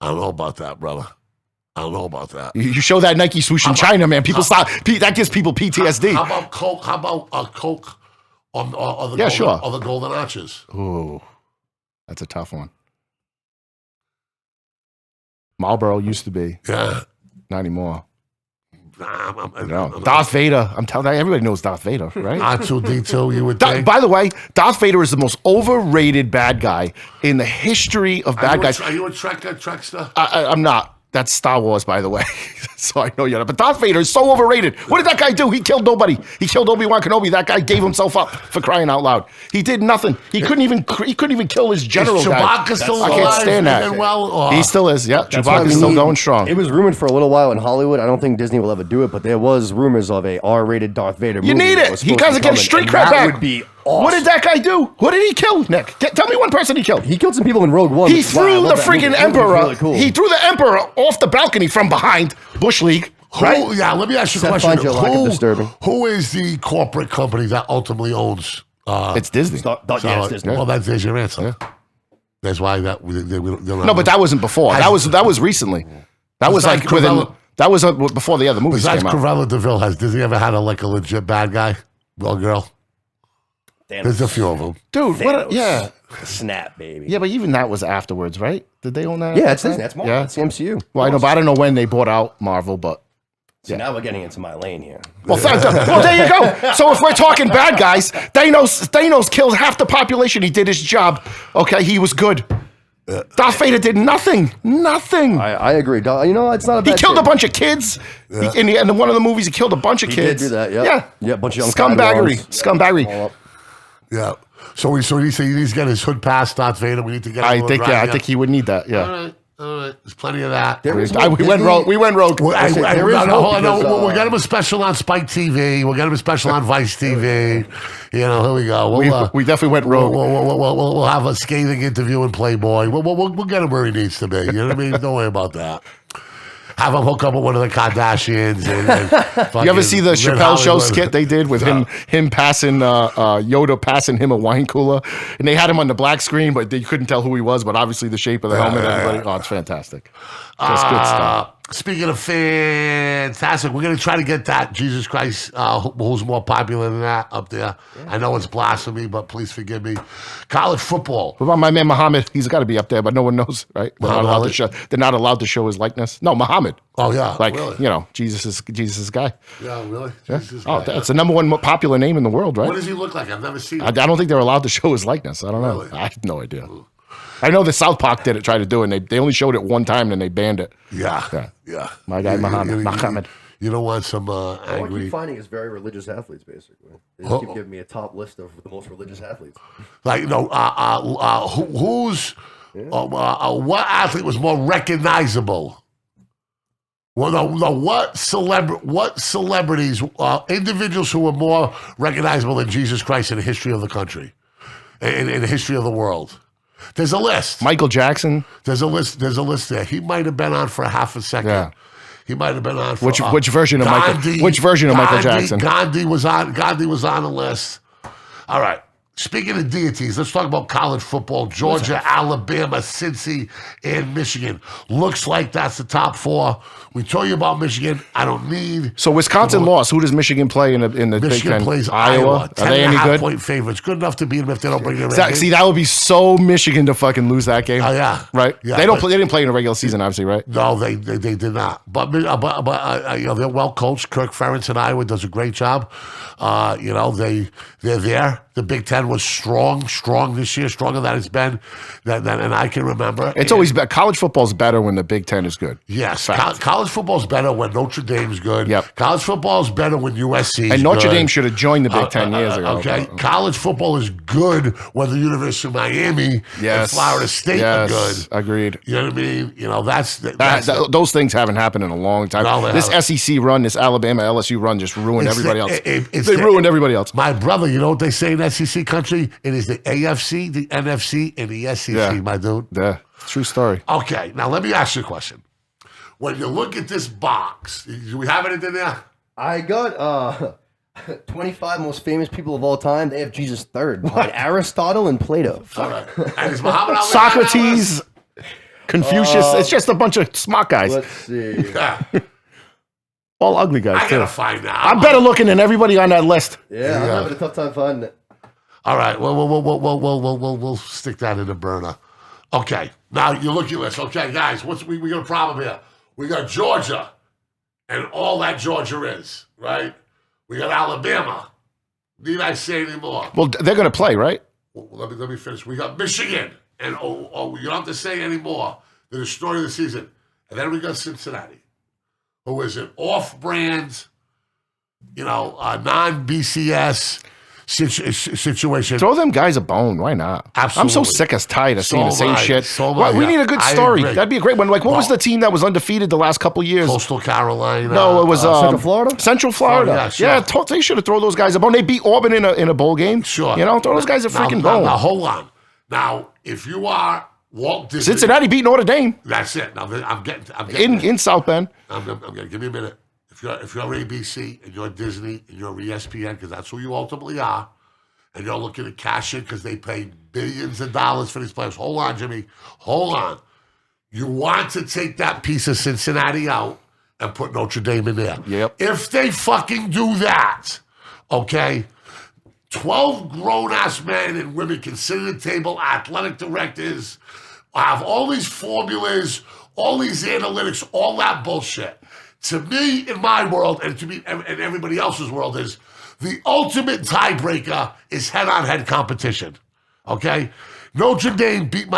I don't know about that, brother. I don't know about that. You show that Nike swoosh in China, man. People stop. That gives people PTSD. How about Coke? How about Coke on the the golden arches? Ooh, that's a tough one. Marlboro used to be. Yeah. Not anymore. No. Darth Vader. I'm telling you, everybody knows Darth Vader, right? R2D2, you would think. By the way, Darth Vader is the most overrated bad guy in the history of bad guys. Are you a Trekster? I'm not. That's Star Wars, by the way. So I know you know. But Darth Vader is so overrated. What did that guy do? He killed nobody. He killed Obi-Wan Kenobi. That guy gave himself up for crying out loud. He did nothing. He couldn't even kill his general Is guy. Chewbacca still I alive? can't stand that. And well, He still is. Yeah, Chewbacca's still going strong. It was rumored for a little while in Hollywood. I don't think Disney will ever do it, but there was rumors of a R-rated Darth Vader movie. You need that it. was He supposed got to be get his coming, street cred and back. That would be awesome. What did that guy do? What did he kill, Nick? Tell me one person he killed. He killed some people in Rogue One. He Wow, I threw love the that movie. freaking That movie was emperor. really cool. He threw the emperor off the balcony from behind Bush League. Right? Yeah, let me ask you a Seth question. finds your lack of disturbing. Who is the corporate company that ultimately owns? It's Disney. It's Disney. Well, that's your answer. Yeah. That's why that. No, but that wasn't before. That was recently. That was like Besides within. Cruella- That was before the other movies Besides came out. Cruella DeVille, has Disney ever had a legit bad guy? Well, girl. Damn. There's a few of them. Dude, what? Thanos. Yeah, Snap, baby. yeah, but even that was afterwards, right? Did they own that? Yeah, it's Disney. That's Marvel. Yeah. It's the MCU. Well, I know, but I don't know when they bought out Marvel, but. So now we're getting into my lane here. Well, there you go. So if we're talking bad guys, Thanos killed half the population. He did his job. Okay, he was good. Darth Vader did nothing. Nothing. I agree. You know, it's not a bad He killed a thing. bunch of kids. In one of the movies, he killed a bunch of He kids. did do that, yep. Yeah. Yeah, a bunch of young Scumbaggery. Padawans. Scumbaggery. All up. Yeah. So he needs to get his hood past Darth Vader. We need to get. I him think, right I here. think he would need that. Yeah. All right. There's plenty of that. There is We went rogue. We went rogue. We'll get because, him a special on Spike TV. We'll get him a special on Vice TV. Here we go. We definitely went rogue. We'll have a scathing interview in Playboy. We'll get him where he needs to be. You know what I mean? Don't worry about that. Have him hook up with one of the Kardashians. You ever see the Chappelle Show skit they did with him passing Yoda passing him a wine cooler, and they had him on the black screen, but they couldn't tell who he was. But obviously the shape of the helmet, everybody. Oh, it's fantastic. Just good stuff. Speaking of fantastic, we're going to try to get that Jesus Christ, who's more popular than that, up there. Yeah. I know it's blasphemy, but please forgive me. College football. What about my man Muhammad? He's got to be up there, but no one knows, right? They're not allowed to show his likeness. No, Muhammad. Oh yeah, like really? Jesus' guy. Yeah, really. Yeah. Jesus Oh, guy. that's the number one popular name in the world, right? What does he look like? I've never seen him. I don't think they're allowed to show his likeness. I don't know. Really? I have no idea. I know the South Park tried to do it, and they only showed it one time, and they banned it. Yeah. My guy Muhammad. You don't want some All I angry. keep finding is very religious athletes, basically. They just keep giving me a top list of the most religious athletes. Like what athlete was more recognizable? Well, no. What celebrities, individuals who were more recognizable than Jesus Christ in the history of the country, in the history of the world? There's a list. Michael Jackson. There's a list there. He might have been on for a half a second. Yeah. He might have been on for Which version of Michael Jackson? Gandhi was on the list. All right. Speaking of deities, let's talk about college football. Georgia, Alabama, Cincy, and Michigan. Looks like that's the top four. We told you about Michigan. I don't need. So Wisconsin lost. Who does Michigan play in the Big Michigan Ten? plays Iowa. Are they any good? 10.5-point favorites. Good enough to beat them if they don't bring their See, that would be so Michigan to fucking lose that game. Oh yeah, right. Yeah, they didn't play in the regular season, obviously, right? No, they did not. But they're well coached. Kirk Ferentz in Iowa does a great job. They're there. The Big Ten was strong this year, stronger than it's been than I can remember. It's always better. College football's better when the Big Ten is good. Yes, college football's better when Notre Dame's good. Yep. College football's better when USC and Notre good. Dame should have joined the Big Ten years ago. Okay, college football is good when the University of Miami and Florida State are good. Agreed. You know what I mean? Those things haven't happened in a long time. No, this SEC run, this Alabama LSU run, just ruined everybody else. They ruined everybody else. My brother, you know what they say in SEC country? It is the AFC, the NFC, and the SEC, my dude. Yeah, true story. Okay, now let me ask you a question. When you look at this box, do we have it in there? I got 25 most famous people of all time. They have Jesus third behind Aristotle and Plato. All right. And is Muhammad Ali Socrates, Confucius. It's just a bunch of smart guys. Let's see. Yeah. All ugly guys, I too. gotta find out. I'm better looking than everybody on that list. Yeah, I'm having a tough time finding it. All right. We'll stick that in the burner. Okay. Now you look at this. Okay, guys, we got a problem here. We got Georgia, and all that Georgia is, right? We got Alabama. Need I say any more? Well, they're going to play, right? Well, let me finish. We got Michigan, and you don't have to say any more. They're the story of the season. And then we got Cincinnati, who is an off-brand, non-BCS situation. Throw them guys a bone. Why not? Absolutely. I'm so sick as tired of seeing the same shit. We need a good I story. agree. That'd be a great one. Like, what was the team that was undefeated the last couple years? Coastal Carolina. No, it was Central Florida. Central Florida. Yeah, They should have thrown those guys a bone. They beat Auburn in a bowl game. Sure. Throw those guys a freaking bone. Now, hold on. Now, if you are Walt Disney, Cincinnati beat Notre Dame. That's it. Now I'm getting in South Bend. I'm gonna give me a minute. If you're ABC and you're Disney and you're ESPN, because that's who you ultimately are, and you're looking to cash in because they pay billions of dollars for these players. Hold on, Jimmy. Hold on. You want to take that piece of Cincinnati out and put Notre Dame in there. Yep. If they fucking do that, okay, 12 grown-ass men and women can sit at the table, athletic directors, have all these formulas, all these analytics, all that bullshit. To me, in my world, and to me, and everybody else's world, is the ultimate tiebreaker is head-on-head competition. Okay? Notre Dame beat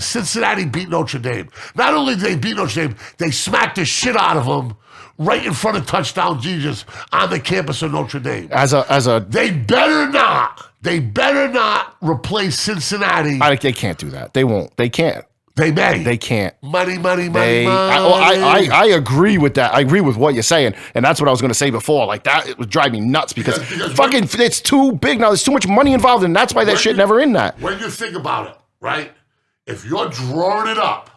Cincinnati beat Notre Dame. Not only did they beat Notre Dame, they smacked the shit out of them right in front of touchdown Jesus on the campus of Notre Dame. They better not replace Cincinnati. They can't do that. They won't. They can't. They may. They can't. Money. I agree with that. I agree with what you're saying, and that's what I was going to say before. Like that, it would drive me nuts because it's too big now. There's too much money involved, and that's why that shit never in that. When you think about it, right? If you're drawing it up.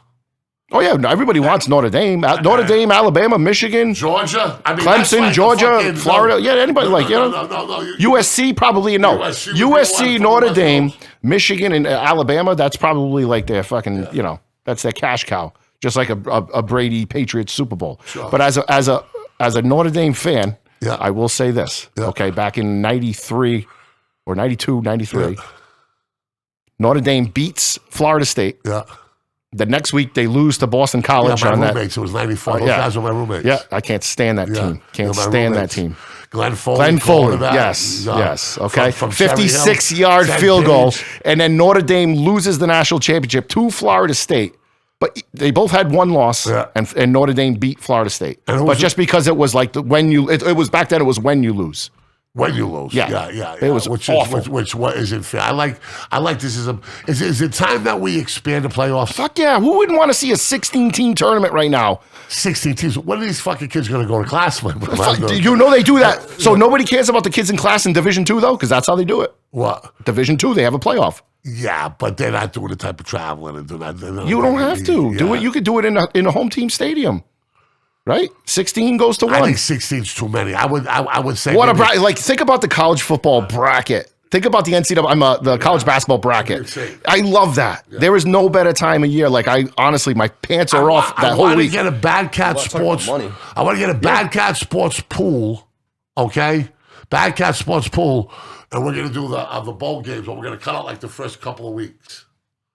Oh yeah, everybody wants Notre Dame, Notre Dame, Alabama, Michigan, Georgia, Clemson, like Georgia, Florida. Yeah, anybody USC probably no. USC, Notre Dame, Michigan, and Alabama. That's probably like their fucking that's their cash cow. Just like a Brady Patriots Super Bowl. Sure. But as a Notre Dame fan, I will say this. Yeah. Okay, back in 93 or 92, 93, Notre Dame beats Florida State. Yeah. The next week, they lose to Boston College. My roommates. It was 94. Those guys were my roommates. Yeah, I can't stand that team. Can't stand that team. Glenn Foley. Yes. Okay. 56-yard field goal. And then Notre Dame loses the national championship to Florida State. But they both had one loss, and Notre Dame beat Florida State. But just because it was like it was back then, it was when you lose. When you lose, yeah. It was awful. Which what isn't fair. I like this. Is it time that we expand the playoffs? Fuck yeah! Who wouldn't want to see a 16-team tournament right now? 16 teams. When are these fucking kids going to go to class with? They do that. So nobody cares about the kids in class in Division II though, because that's how they do it. What? Division II, they have a playoff. Yeah, but they're not doing the type of traveling and doing that. You don't have to do it. You could do it in a home team stadium. Right, 16 goes to 1. I think 16 is too many. I would say. What a bracket! Like, think about the college football bracket. Think about the NCAA. The college basketball bracket. I love that. Yeah. There is no better time of year. Like, honestly, my pants are off that whole week. I want to get a BadCatz Sports. I want to get a BadCatz Sports pool. Okay, BadCatz Sports pool, and we're gonna do the bowl games. But we're gonna cut out like the first couple of weeks.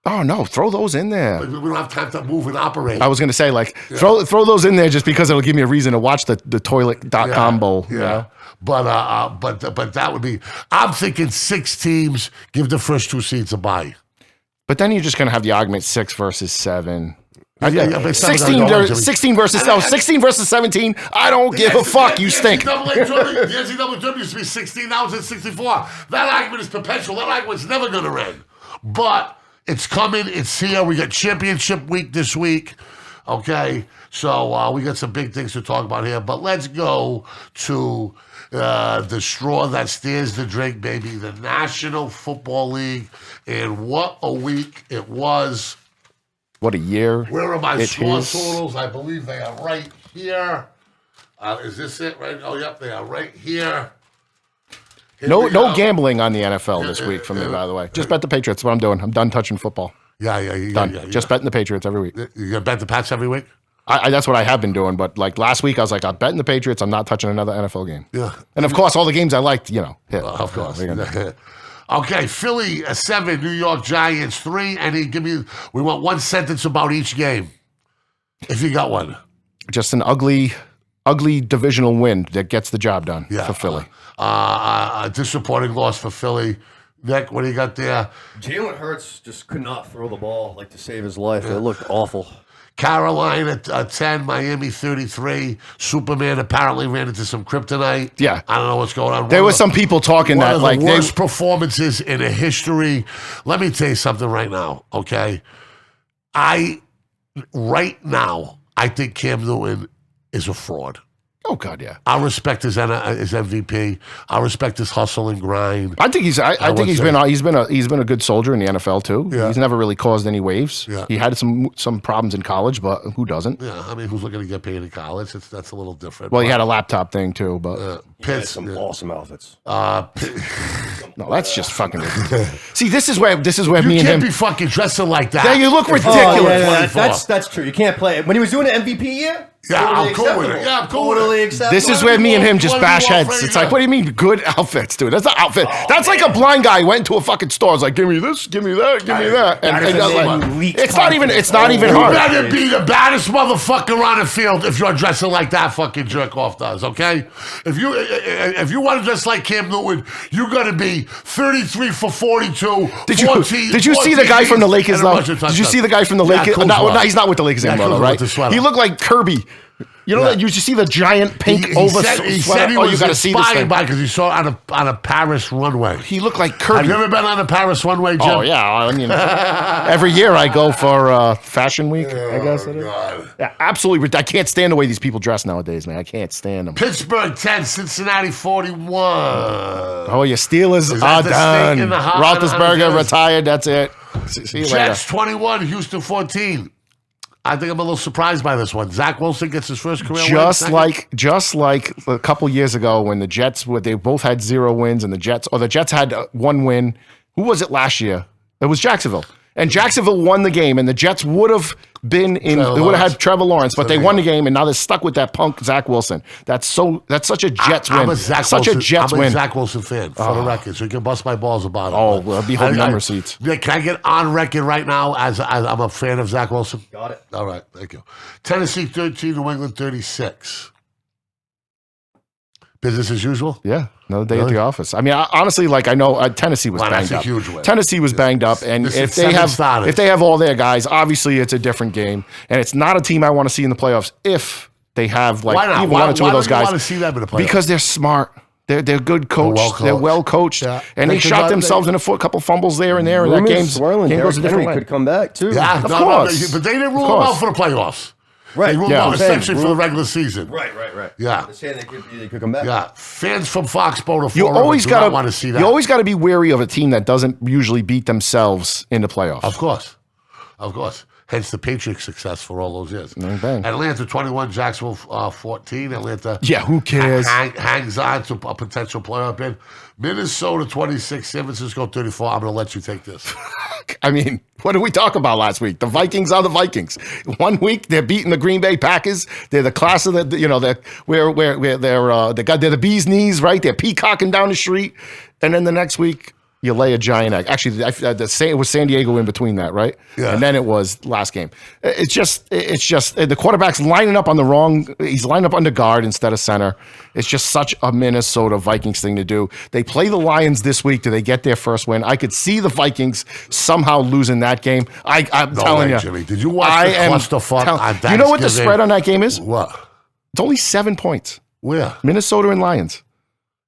Oh no! Throw those in there. We don't have time to move and operate. I was going to say, throw those in there just because it'll give me a reason to watch the toilet.com bowl. Yeah. But that would be. I'm thinking 6 teams. Give the first 2 seeds a bye. But then you're just going to have the argument 6 versus 7. 16 versus 17. I don't give a fuck. You stink. The NCAA tournament used to be 16. Now it's at 64. That argument is perpetual. That argument's never going to end. But it's coming. It's here. We got championship week this week. Okay. So we got some big things to talk about here. But let's go to the straw that stirs the drink, baby. The National Football League. And what a week it was. What a year. Where are my score totals? I believe they are right here. Is this it? Right? Oh, yep. They are right here. No gambling on the NFL this week from me, by the way. Just bet the Patriots. That's what I'm doing. I'm done touching football. Done. Just betting the Patriots every week. You gonna bet the Pats every week? That's what I have been doing. But like last week, I was like, I'm betting the Patriots. I'm not touching another NFL game. Yeah. And of course, all the games I liked, hit. Of course. Okay, Philly 7, New York Giants 3, and we want one sentence about each game, if you got one. Just an ugly divisional win that gets the job done for Philly. A disappointing loss for Philly. Nick, what do you got there? Jalen Hurts just could not throw the ball to save his life. It looked awful. Carolina 10, Miami 33. Superman apparently ran into some kryptonite. Yeah. I don't know what's going on. There were some people talking one that of like the worst performances in the history. Let me tell you something right now, okay? Right now, I think Cam Newton is a fraud. Oh God, yeah. I respect his MVP. I respect his hustle and grind. I think he's been a good soldier in the NFL too. Yeah. He's never really caused any waves. Yeah. He had some problems in college, but who doesn't? Yeah, I mean, who's looking to get paid in college? That's a little different. Well, he had a laptop thing too, but Pitts, some awesome outfits. no, that's just fucking ridiculous. See, this is where me you and him. can't be fucking dressing like that. Yeah, you look ridiculous. That's true. You can't play it. When he was doing the MVP year, Yeah, totally I'm cool with it. acceptable. Yeah, I'm cool with it. Totally acceptable. This is where me and him just What do you bash want, heads. Brady? It's like, what do you mean good outfits, dude? That's not outfit. That's like a blind guy went into a fucking store. It's like, give me this, give me that, give me that. And it's not even You hard. better be the baddest motherfucker on the field if you're dressing like that fucking jerk off does, okay? If you want to dress like Cam Newton, you got to be 33 for 42. Did you see the guy from the Lakers though? Did you see the guy from the Lakers? No, he's not with the Lakers anymore, though, right? He looked like Kirby. You know that you see the giant pink over sweater? He said he was you got to see this thing. by because he saw it on a Paris runway. He looked like Kirby. Have you ever been on a Paris runway, Jim? Oh yeah, I mean, every year I go for Fashion Week. I guess it is. Yeah, absolutely. I can't stand the way these people dress nowadays, man. I can't stand them. Pittsburgh 10, Cincinnati 41. Oh, your Steelers Is are that the done. stake in the heart? Roethlisberger retired. That's it. See you later. Jets 21, Houston 14. I think I'm a little surprised by this one. Zach Wilson gets his first career win. Just like a couple years ago when the Jets they both had 0 wins and the Jets had 1 win. Who was it last year? It was Jacksonville. And Jacksonville won the game, and the Jets would have been in. They would have had Trevor Lawrence, but they won the game, and now they're stuck with that punk Zach Wilson. That's such a Jets win. I'm a Zach Wilson fan, for the record, so you can bust my balls about it. Oh, well, be holding number seats. Can I get on record right now as I'm a fan of Zach Wilson? Got it. All right, thank you. Tennessee 13, New England 36. Business as usual? Yeah, another day at the office. I mean, honestly, I know Tennessee was banged up. Huge win. Tennessee was banged up, and if they have all their guys, obviously it's a different game, and it's not a team I want to see in the playoffs if they have Why not? even one or two of those guys. Why do you want to see them in the playoffs? Because they're smart. They're good coached. They're well coached, and they shot themselves in a couple fumbles there and there, and that game goes a different way. Could come back too. Yeah, of course. But they didn't rule them out for the playoffs. Right. They ruled out essentially for the regular season. Right. Yeah. They're saying they could come back. Yeah. Fans from Foxborough You always got want to see that. You always got to be wary of a team that doesn't usually beat themselves in the playoffs. Of course. Hence the Patriots' success for all those years. Bang. Atlanta 21, Jacksonville 14. Atlanta who cares? Hangs on to a potential playoff bid. Minnesota 26, San Francisco 34. I'm going to let you take this. I mean, what did we talk about last week? The Vikings are the Vikings. 1 week they're beating the Green Bay Packers. They're the class of they're the bee's knees, right? They're peacocking down the street, and then the next week you lay a giant egg. Actually, it was San Diego in between that, right? Yeah. And then it was last game. It's just the quarterback's lining up on the wrong. He's lining up under guard instead of center. It's just such a Minnesota Vikings thing to do. They play the Lions this week. Do they get their first win? I could see the Vikings somehow losing that game. I'm telling you, Jimmy. Did you watch the clusterfuck on Thanksgiving? You know what the spread on that game is? What? It's only 7 points. Where? Minnesota and Lions.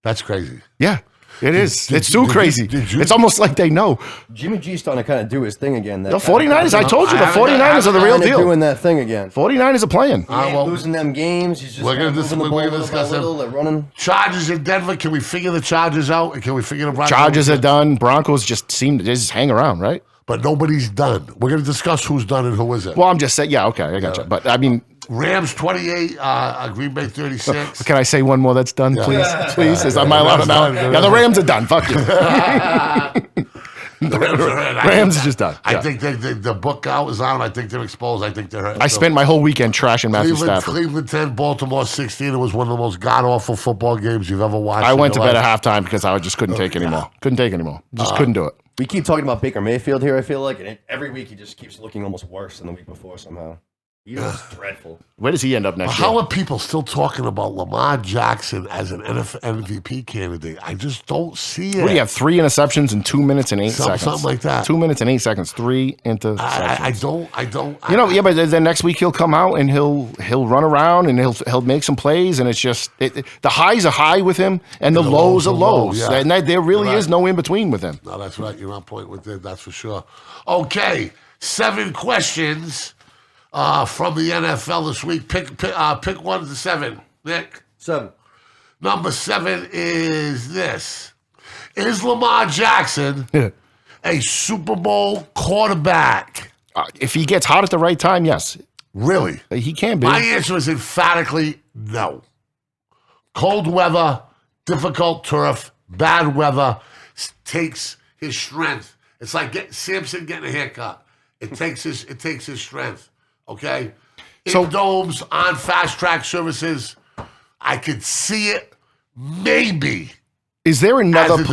That's crazy. Yeah. It is. It's too crazy. It's almost like they know. Jimmy G's starting to kind of do his thing again. The 49ers, I told you, the 49ers are the real deal. Doing that thing again. 49ers are playing. Losing them games. He's just moving the ball little by little, like running. Chargers in Denver. Can we figure the Chargers out? Can we figure the Broncos? Chargers are done. Broncos just seem to just hang around, right? But nobody's done. We're going to discuss who's done and who isn't. Well, I'm just saying, yeah, okay, I got you. But I mean, Rams 28, Green Bay 36. Can I say one more that's done, please? Please? Am I allowed to now? Yeah, the Rams are done. Fuck you. Rams are just done. I think the book out is on them. I think they're exposed. I think they're hurt. I spent my whole weekend trashing Matthew Stafford. Cleveland 10, Baltimore 16. It was one of the most god-awful football games you've ever watched. I went to bed at halftime because I just couldn't take anymore. Couldn't take anymore. Just couldn't do it. We keep talking about Baker Mayfield here, I feel like, and every week he just keeps looking almost worse than the week before somehow. He was dreadful. Where does he end up next year? How are people still talking about Lamar Jackson as an MVP candidate? I just don't see it. What do you have? 3 interceptions in 2 minutes and 8 seconds. Something like that. 2 minutes and 8 seconds. 3 interceptions. I don't. But then next week he'll come out and he'll run around and he'll make some plays, and it's just the highs are high with him and the lows are lows. Yeah. And there really is no in between with him. No, that's right. You're on point with it. That's for sure. Okay, 7 questions. From the NFL this week. Pick 1 to 7. Nick? 7. Number 7 is this. Is Lamar Jackson a Super Bowl quarterback? If he gets hot at the right time, yes. Really? He can be. My answer is emphatically no. Cold weather, difficult turf, bad weather takes his strength. It's like Samson getting a haircut. It takes his strength. Okay? In domes, on fast track services, I could see it maybe. Is there another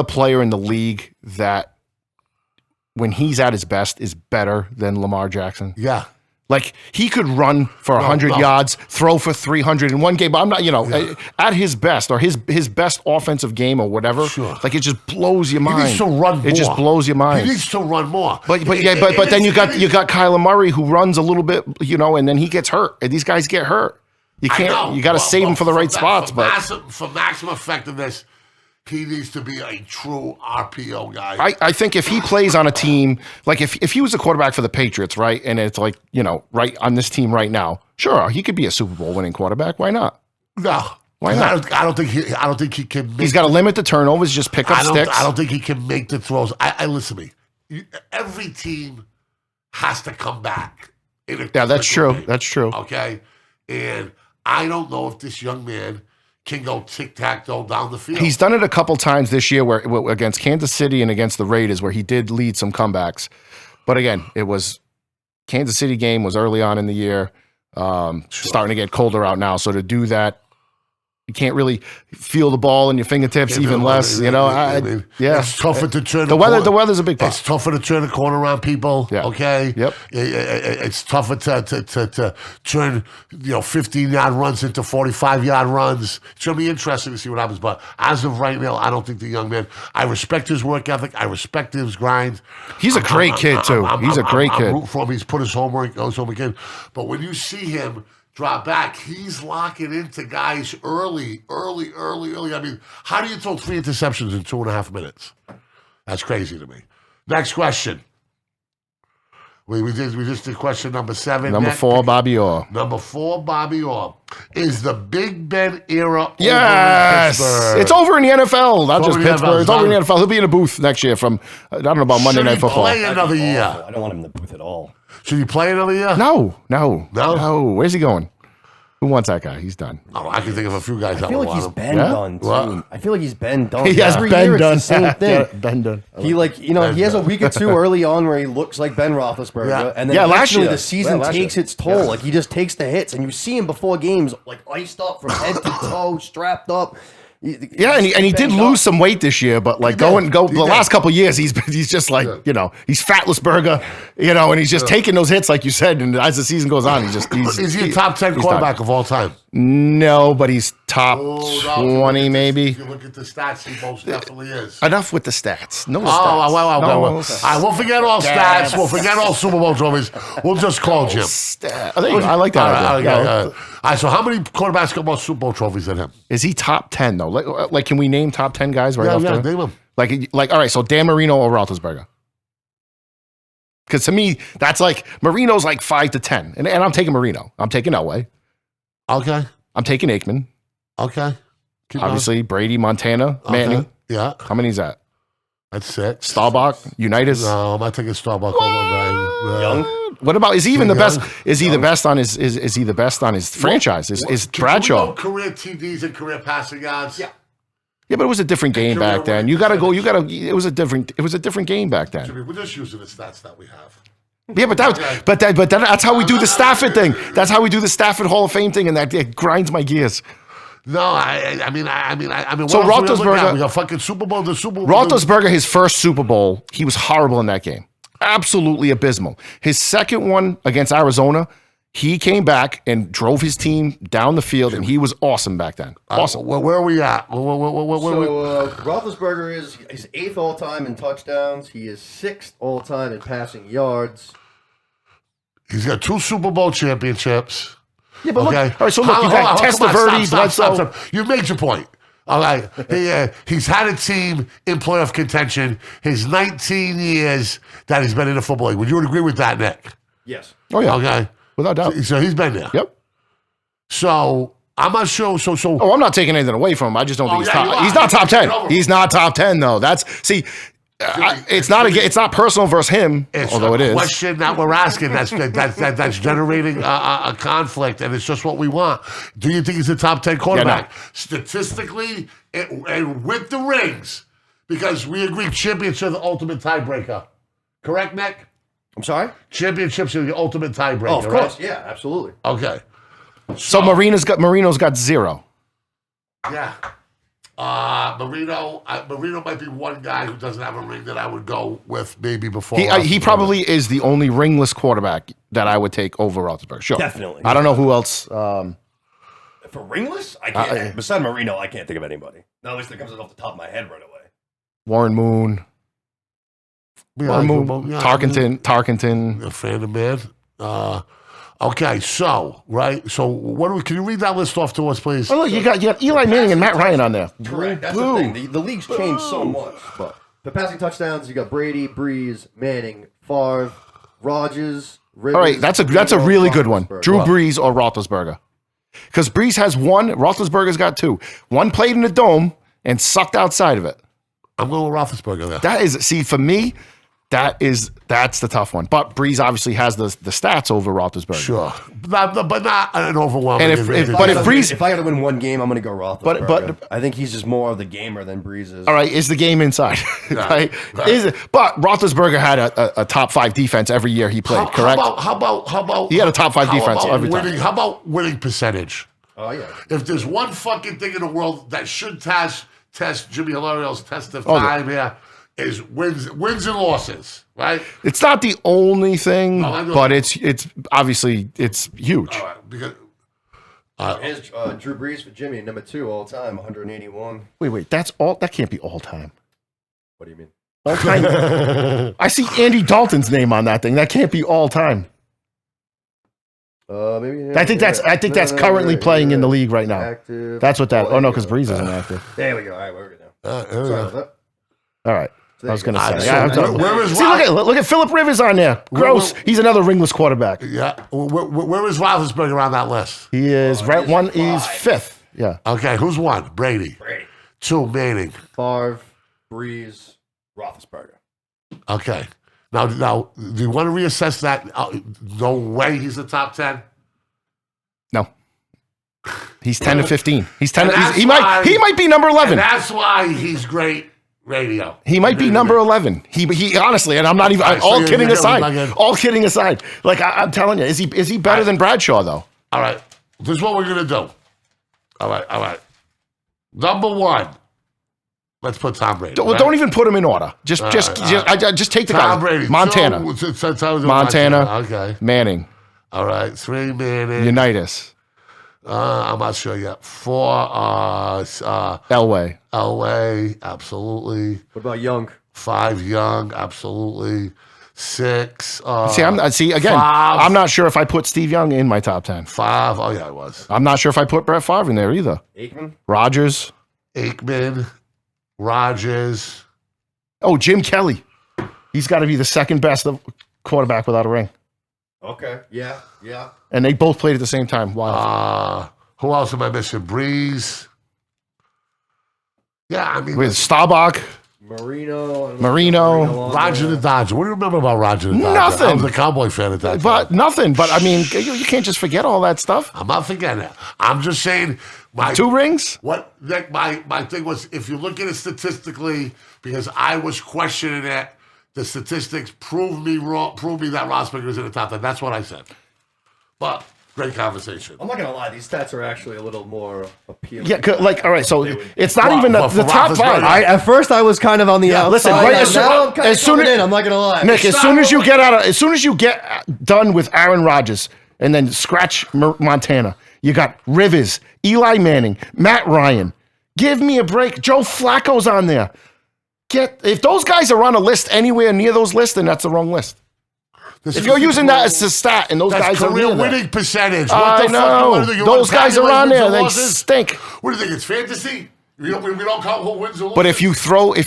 player in the league that when he's at his best is better than Lamar Jackson? Yeah. Like he could run for 100 yards, throw for 300 in one game, but I'm not, at his best or his best offensive game or whatever. Sure. Like it just blows your mind. He needs to run more. It just blows your mind. He needs to run more. But then you got Kyler Murray who runs a little bit, and then he gets hurt. And these guys get hurt. You can't. You got to save him for the right spots. For maximum effectiveness, he needs to be a true RPO guy. I think if he plays on a team, like if he was a quarterback for the Patriots, right, and it's like, right on this team right now, sure, he could be a Super Bowl winning quarterback. Why not? No. Why not? I don't think he can. He's got to limit the turnovers, just pick up sticks. I don't think he can make the throws. Listen to me. Every team has to come back. That's true. Game. That's true. Okay? And I don't know if this young man can go tic-tac-toe down the field. He's done it a couple times this year where against Kansas City and against the Raiders where he did lead some comebacks. But again, it was Kansas City game was early on in the year, starting to get colder out now. So to do that, you can't really feel the ball in your fingertips, even less. It's tougher to turn the weather's a big part. It's tougher to turn the corner around people. Yeah. Okay. Yep. It's tougher to turn 15-yard runs into 45-yard runs. It's gonna be interesting to see what happens. But as of right now, I don't think the young man. I respect his work ethic. I respect his grind. He's a great kid too. He's a great kid. I'm rooting for him. He's put his homework, goes home again. But when you see him drop back, he's locking into guys early. I mean, how do you throw 3 interceptions in 2.5 minutes? That's crazy to me. Next question. We just did question number 7. Number 4, Bobby Orr. Number 4, Bobby Orr. Is the Big Ben era over in Pittsburgh? It's over in the NFL, not just Pittsburgh. It's over in the NFL. He'll be in a booth next year from, I don't know about Monday Night Football. Should he play another year? I don't want him in the booth at all. Should he play another year? No. Where's he going? Who wants that guy? He's done. Oh, I can think of a few guys. I feel like he's been done, too. What? I feel like he's been done. He has Every been year done. It's the same thing. Been done. He has a week or two early on where he looks like Ben Roethlisberger. Yeah. And then last year the season takes its toll. Like, he just takes the hits. And you see him before games, like, iced up from head to toe, strapped up. And he did lose some weight this year, but like the last couple of years he's just like he's fatless burger, and he's just taking those hits like you said, and as the season goes on, is he a top 10 quarterback of all time? No, but he's top 20 maybe. If you look at the stats, he most definitely is. Enough with the stats. No stats. Well. We'll forget all stats. We'll forget all Super Bowl trophies. We'll just call Jim. I like that idea. All right, so how many quarterbacks got more Super Bowl trophies than him? Is he top 10 though? Like can we name top 10 guys right off there? Name them. Like all right, so Dan Marino or Roethlisberger? Because to me, that's like Marino's like 5 to 10, and I'm taking Marino. I'm taking Elway. Okay. I'm taking Aikman. Okay. Obviously, Brady, Montana, Manning. Yeah. How many is that? That's 6. Staubach, Unitas. No, I'm not taking Staubach. Hold on, Young. What about? Is he even the best? Is he the best on his? Is he the best on his franchise? Is Bradshaw? Career TDs and career passing yards. Yeah. Yeah, but it was a different game back then. You got to go. It was a different game back then. We're just using the stats that we have. Yeah, but that's how we do the Stafford thing. That's how we do the Stafford Hall of Fame thing, and that it grinds my gears. No, I mean. So Roethlisberger, we got fucking Super Bowl. The Super Bowl. Roethlisberger, his first Super Bowl, he was horrible in that game. absolutely abysmal. His second one against Arizona, he came back and drove his team down the field, and he was awesome back then. Awesome. Where are we at? Roethlisberger he's 8th all time in touchdowns. He is 6th all time in passing yards. He's got 2 Super Bowl championships. Yeah, but look, all right, so look, you got Testaverde, Bledsoe. You've made your point. All right. He's had a team in playoff contention his 19 years that he's been in the football league. Would you agree with that, Nick? Yes. Oh, yeah. Okay. Without doubt. So he's been there. Yep. So I'm not sure. Oh, I'm not taking anything away from him. I just don't think he's top. He's not top 10. He's not top 10, though. It's not personal versus him, although it is. It's a question that we're asking that's generating a conflict, and it's just what we want. Do you think he's a top 10 quarterback? Yeah, no. Statistically, and with the rings, because we agree championships are the ultimate tiebreaker. Correct, Nick? I'm sorry? Championships are the ultimate tiebreaker, Oh, of course. right? Yeah, absolutely. Okay. So Marino's got 0. Yeah. Marino might be one guy who doesn't have a ring that I would go with maybe before. He probably is the only ringless quarterback that I would take over Roethlisberger. Sure. Definitely. I don't know who else. For ringless? I can't. Besides Marino, I can't think of anybody. Not at least that comes off the top of my head right away. Warren Moon. Tarkenton. A fan of man. Okay, so can you read that list off to us, please? Oh, look, you got Eli Manning and Matt Ryan on there. Correct. That's the thing. The league's changed so much. But the passing touchdowns, you got Brady, Breeze, Manning, Favre, Rodgers, Rivers. All right, that's a really good one. Drew Brees or Roethlisberger. Because Breeze has 1, Roethlisberger's got 2. One played in the dome and sucked outside of it. I'm going with Roethlisberger there. That is, for me, that's the tough one. But Breeze obviously has the stats over Roethlisberger. Sure, but not an overwhelming. And if I got to win one game, I'm going to go Roethlisberger. But I think he's just more of the gamer than Breeze is. All right, is the game inside? Right? Is it? But Roethlisberger had a top 5 defense every year he played. Correct? How about he had a top 5 defense every time? How about winning percentage? Oh yeah. If there's one fucking thing in the world that should test Jimmy Hilario's test of time here, is wins and losses, right? It's not the only thing, but it's obviously it's huge. All right, because Here's Drew Brees for Jimmy, number 2 all time, 181. Wait, that's all. That can't be all time. What do you mean? All time. I see Andy Dalton's name on that thing. That can't be all time. Maybe. Yeah, I think that's currently playing in the league right now. Active. That's what that. Oh no, because Breeze isn't active. There we go. All right, we're good now. there we go. All right. I was going to say. Where is look at Phillip Rivers on there. Gross. He's another ringless quarterback. Yeah. Where is Roethlisberger on that list? He is right. He's 5th. Yeah. Okay. Who's 1? Brady. 2, Manning. Favre, Breeze, Roethlisberger. Okay. Now, do you want to reassess that? No way he's the top 10. No. He's 10 to 15. He's 10. He might be number 11. And that's why he's great radio. He might be number 11. He honestly, and I'm not even all kidding aside. All kidding aside, like I'm telling you, is he better than Bradshaw though? All right, this is what we're gonna do. All right. Number 1. Let's put Tom Brady. Don't even put him in order. Just take the Tom guy. Brady. Montana. Montana. Okay. Manning. All right. 3, Manning. Unitas. I'm not sure yet. 4, Elway, absolutely. What about Young? 5, Young, absolutely. 6. I'm not sure if I put Steve Young in my top 10. 5. Oh yeah, I was. I'm not sure if I put Brett Favre in there either. Aikman. Rodgers. Rodgers. Oh, Jim Kelly. He's got to be the second best quarterback without a ring. Okay. Yeah. And they both played at the same time. Wow. Who else am I missing? Breeze. Yeah, I mean. With Staubach. Marino. Roger the Dodger. What do you remember about Roger the Dodger? Nothing. I was a Cowboy fan at that time. Nothing. But, I mean, you can't just forget all that stuff. I'm not forgetting it. I'm just saying. 2 rings? What my thing was, if you look at it statistically, because I was questioning it, the statistics prove me wrong, prove me that Roethlisberger is in the top 10. That's what I said. But Great conversation. I'm not gonna lie, these stats are actually a little more appealing. Yeah, like all right, so it's not even the top five. At first I was kind of on the outside. Listen, now I'm kind of coming in. I'm not gonna lie. Nick, as soon as you get done with Aaron Rodgers and then scratch Montana, you got Rivers, Eli Manning, Matt Ryan. Give me a break. Joe Flacco's on there. If those guys are on a list anywhere near those lists, then that's the wrong list. If you're using that as a stat and those guys are career near winning that. percentage. I know. Those guys are on there. They stink. What do you think? It's fantasy? We don't count who wins or loses. But if you throw the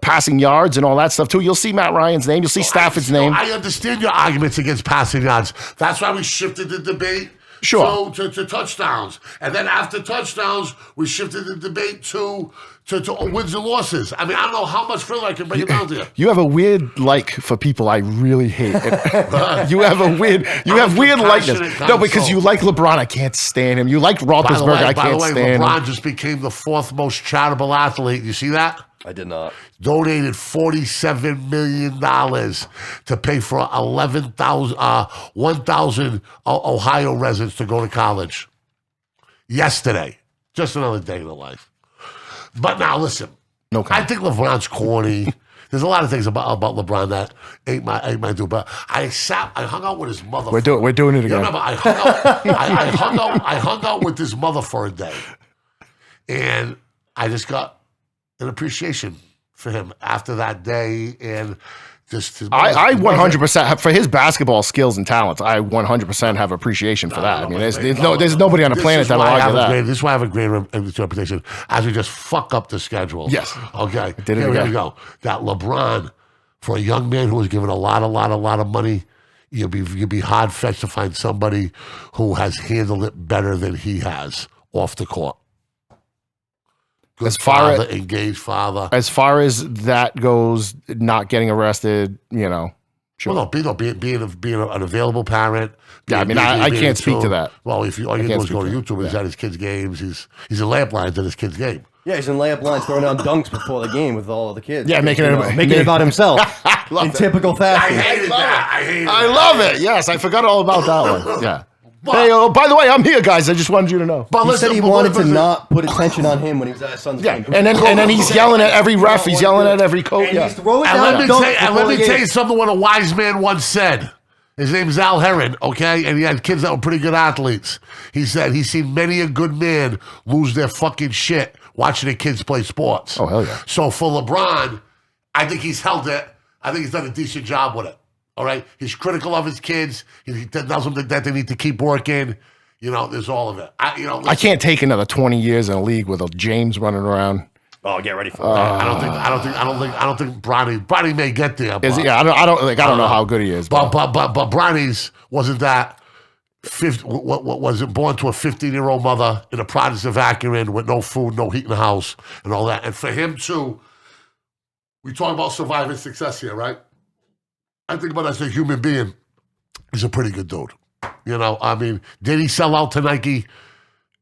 passing yards and all that stuff too, you'll see Matt Ryan's name. You'll see Stafford's name. I understand your arguments against passing yards. That's why we shifted the debate. Sure. To touchdowns. And then after touchdowns, we shifted the debate to wins and losses. I mean, I don't know how much further I can bring it down to you. You have a weird like for people I really hate. You have weird likeness. No, because you like LeBron, I can't stand him. You like Roethlisberger, I can't stand him. LeBron just became the fourth most charitable athlete. You see that? I did not. Donated $47 million to pay for 1,000 Ohio residents to go to college. Yesterday. Just another day in the life. But now, listen. No comment. I think LeBron's corny. There's a lot of things about LeBron that ain't my dude. But I hung out with his mother. We're doing it again. Remember, I hung out with his mother for a day. And I just got an appreciation for him after that day, and just I 100% for his basketball skills and talents. I 100% have appreciation for that. I mean, there's nobody on the planet that'll argue that. This is why I have a great reputation as we just fuck up the schedule. Yes. Okay. Here we go. That LeBron, for a young man who was given a lot of money, you'd be hard fetched to find somebody who has handled it better than he has off the court. Good engaged father. As far as that goes, not getting arrested, sure. Well, no, being an available parent. Yeah, I mean, I can't speak to that. Well, if all you do is go to YouTube, he's at his kids' games. He's in layup lines at his kids' game. Yeah, he's in layup lines throwing down dunks before the game with all of the kids. Yeah, making it about himself in typical fashion. I hated that. I love it. Yes, I forgot all about that one. Yeah. Hey, by the way, I'm here, guys. I just wanted you to know. But he said he wanted to not put attention on him when he was at his son's game. And then he's yelling at every ref. He's yelling at every coach. And he's throwing down let me tell you something what a wise man once said. His name's Al Herren, okay? And he had kids that were pretty good athletes. He said he's seen many a good man lose their fucking shit watching their kids play sports. Oh, hell yeah. So for LeBron, I think he's held it. I think he's done a decent job with it. All right, he's critical of his kids. He tells them that they need to keep working. There's all of it. I can't take another 20 years in a league with a James running around. Oh, get ready for it. I don't think Bronny may get there. But, I don't know how good he is. But Bronny's wasn't that. Wasn't born to a 15-year-old mother in a Protestant Akron with no food, no heat in the house, and all that. And for him too, we talk about surviving success here, right? I think about as a human being, he's a pretty good dude. I mean, did he sell out to Nike?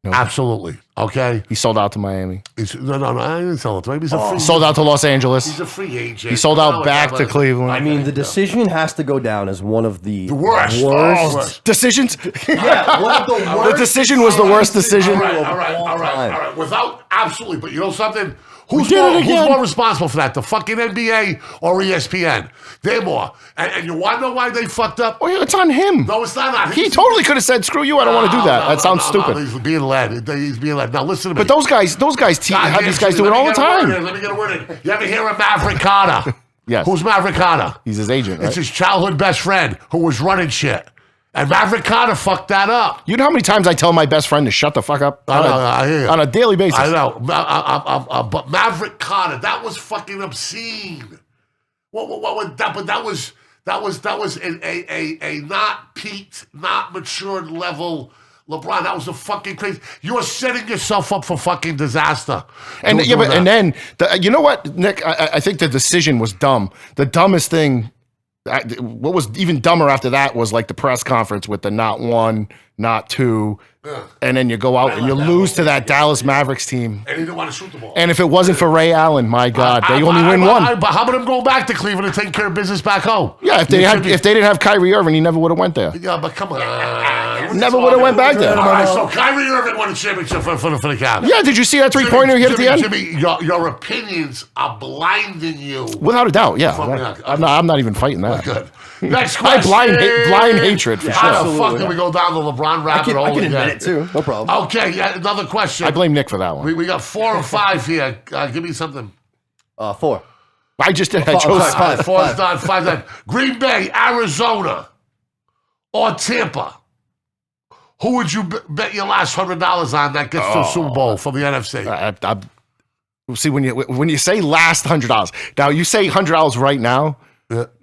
No. Absolutely. Okay. He sold out to Miami. No, I didn't sell out to Miami. He sold out to Los Angeles. He's a free agent. He sold out back to Cleveland. I mean, the decision has to go down as one of the worst decisions. Yeah, one of the worst. The decision was the worst decision. All right. Without absolutely, but you know something? Who's more responsible for that? The fucking NBA or ESPN? They're more. And you want to know why they fucked up? Oh, yeah, it's on him. No, it's not on him. He totally could have said, screw you, I don't want to do that. That sounds stupid. He's being led. Now listen to me. But those guys have these guys do it all the time. Let me get a word in. You ever hear of Maverick Carter? Yes. Who's Maverick Carter? He's his agent, right? It's his childhood best friend who was running shit. And Maverick Carter fucked that up. You know how many times I tell my best friend to shut the fuck up? I hear you. On a daily basis. I know. But Maverick Carter, that was fucking obscene. But that was a not peaked, not matured level LeBron. That was a fucking crazy. You are setting yourself up for fucking disaster. And then you know what, Nick? I think the decision was dumb. The dumbest thing what was even dumber after that was like the press conference with the not one, not two, and then you go out and you lose to that Dallas Mavericks team. And he didn't want to shoot the ball. And if it wasn't for Ray Allen, my God, they only win one. But how about him going back to Cleveland and taking care of business back home? Yeah, if they didn't have Kyrie Irving, he never would have went there. Yeah, but come on. Never would have went back there. All right, so Kyrie Irving won a championship for the Cavs. Yeah, did you see that three-pointer he hit at the end? Jimmy, your opinions are blinding you. Without a doubt, yeah. I'm not even fighting that. Good. Next question. Blind hatred for sure. How the fuck do we go down the LeBron rabbit hole again? I can admit it too. No problem. Okay, another question. I blame Nick for that one. We got 4 or 5 here. Give me something. 4. I just did. I chose 5. 4 is done. 5 done. Green Bay, Arizona, or Tampa. Who would you bet your last $100 on that gets to the Super Bowl from the NFC? See, when you say last $100, now you say $100 right now.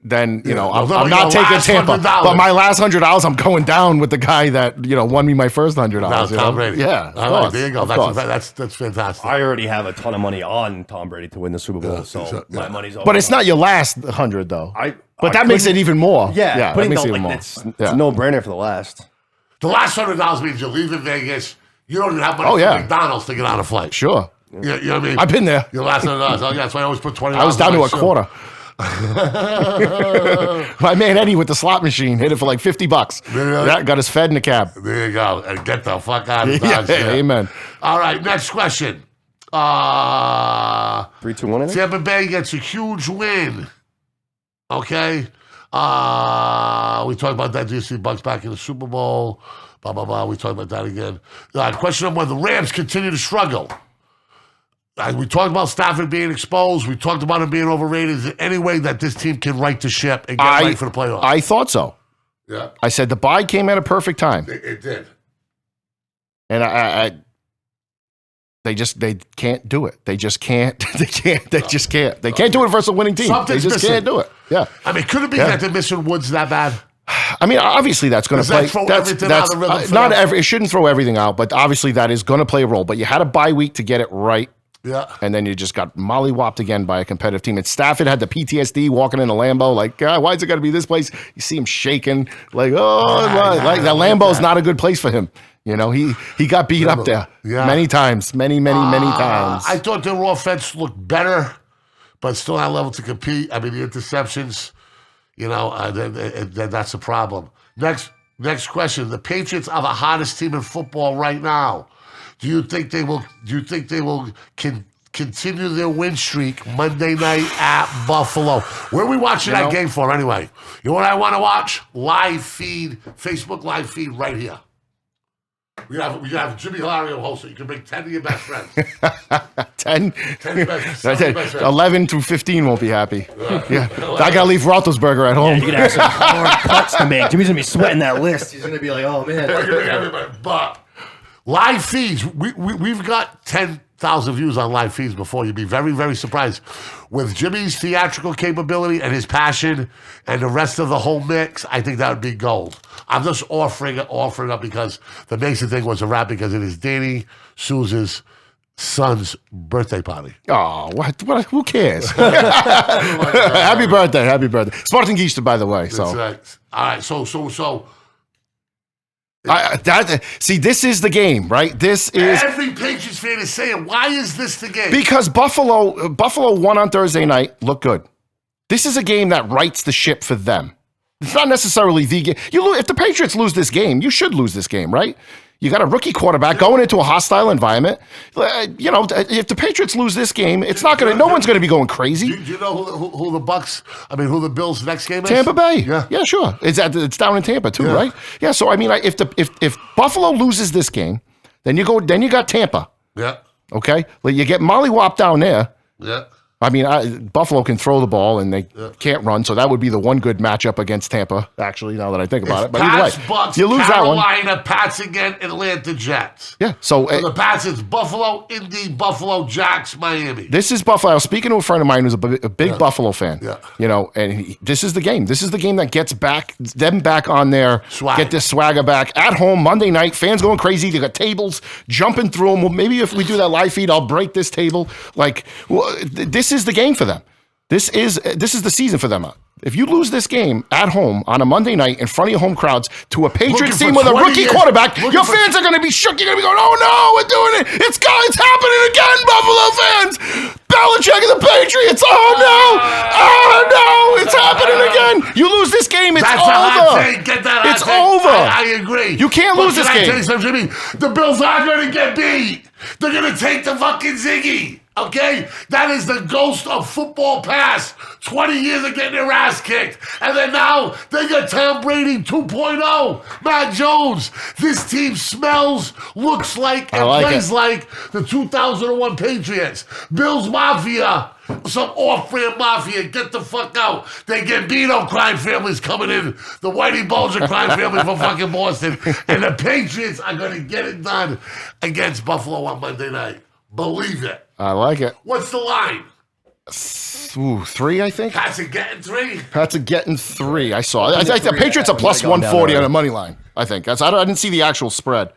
Then I'm not taking Tampa, but my last $100 I'm going down with the guy that won me my first $100. Tom Brady. Yeah, all right, there you go. That's fantastic. I already have a ton of money on Tom Brady to win the Super Bowl, so my money's over. But it's not your last 100 though. But that makes it even more. Yeah, that makes it even more. It's a no-brainer for the last. The last $100 means you're leaving Vegas. You don't even have money for McDonald's to get on a flight. Sure. You know what I mean? I've been there. Your last $100. Oh, yeah, that's why I always put $20. I was down to a quarter. My man Eddie with the slot machine hit it for like $50. That got us fed in the cab. There you go. And get the fuck out of Dodge. Amen. All right, next question. 3, 2, 1. Tampa Bay gets a huge win. Okay. We talked about that. Do you see Bucks back in the Super Bowl? Blah, blah, blah. We talked about that again. Question number 1. The Rams continue to struggle. We talked about Stafford being exposed. We talked about him being overrated. Is there any way that this team can right the ship and get right for the playoffs? I thought so. Yeah. I said the bye came at a perfect time. It did. And they can't do it. They just can't. They can't do it versus a winning team. Something's they just missing. can't do it. Yeah. I mean, could it be that they're missing Woods that bad? I mean, obviously that's going to play. It shouldn't throw everything out, but obviously that is going to play a role. But you had a bye week to get it right. Yeah. And then you just got mollywopped again by a competitive team. And Stafford had the PTSD walking in the Lambeau, like, God, why is it got to be this place? You see him shaking, like, that Lambeau's not a good place for him. He got beat up there many times, many times. I thought their offense looked better, but still not level to compete. I mean, the interceptions, that's a problem. Next question. The Patriots are the hottest team in football right now. Do you think they will continue their win streak Monday night at Buffalo? Where are we watching that game for anyway? You know what I want to watch? Live feed, Facebook live feed right here. We have Jimmy Hilario host it. You can bring 10 of your best friends. 10? 10 of your best friends. 11 through 15 won't be happy. Yeah. I got to leave Roethlisberger at home. Yeah, you're going to have some hard cuts to make. Jimmy's going to be sweating that list. He's going to be like, oh, man. But live feeds, we've got 10,000 views on live feeds before. You'd be very, very surprised. With Jimmy's theatrical capability and his passion and the rest of the whole mix, I think that would be gold. I'm just offering it up because the Mason thing was a wrap because it is Danny Souza's son's birthday party. Oh, what? Who cares? Happy birthday. Spartan Geista, by the way. So. That's right. All right, so. See, this is the game, right? This is every Patriots fan is saying, why is this the game? Because Buffalo won on Thursday night, looked good. This is a game that rights the ship for them. It's not necessarily the game. If the Patriots lose this game, you should lose this game, right? You got a rookie quarterback going into a hostile environment. If the Patriots lose this game, it's not going to. No one's going to be going crazy. Do you know who who the Bills' next game is? Tampa Bay. Yeah, sure. It's down in Tampa too, right? Yeah. So I mean, if Buffalo loses this game, then you got Tampa. Yeah. Okay. Well, you get mollywopped down there. Yeah. I mean, Buffalo can throw the ball and they can't run, so that would be the one good matchup against Tampa, actually, now that I think about it. But Pats, Bucks, you lose Carolina, that one. Pats again, Atlanta, Jets. Yeah. So the Pats, it's Buffalo, Indy, Buffalo, Jacks, Miami. This is Buffalo. I was speaking to a friend of mine who's a big Buffalo fan. Yeah. And this is the game. This is the game that gets them back on their get this swagger back at home Monday night. Fans going crazy. They got tables jumping through them. Well, maybe if we do that live feed, I'll break this table. This is the game for them. This is the season for them. If you lose this game at home on a Monday night in front of your home crowds to a Patriots Looking team for with a 20 rookie years. quarterback, Looking your for- fans are going to be shook. You're going to be going, oh no, we're doing it. It's happening again, Buffalo fans. Belichick and the Patriots. Oh no, it's happening again. You lose this game, it's That's over. a hot take. Get that hot It's take. over. I agree. You can't But lose this can I game. tell you something, Jimmy? The Bills are going to get beat. They're going to take the fucking Ziggy. Okay? That is the ghost of football past. 20 years of getting their ass kicked. And then now they got Tom Brady 2.0. Matt Jones. This team smells, looks like, and plays like the 2001 Patriots. Bills Mafia. Some off-brand mafia, get the fuck out. They get Beano crime families coming in. The Whitey Bulger crime family from fucking Boston. And the Patriots are going to get it done against Buffalo on Monday night. Believe it. I like it. What's the line? Ooh, 3, I think. Pats are getting 3. Pats are getting 3. I saw. I think the Patriots are plus 140 on the money line. I think. I didn't see the actual spread.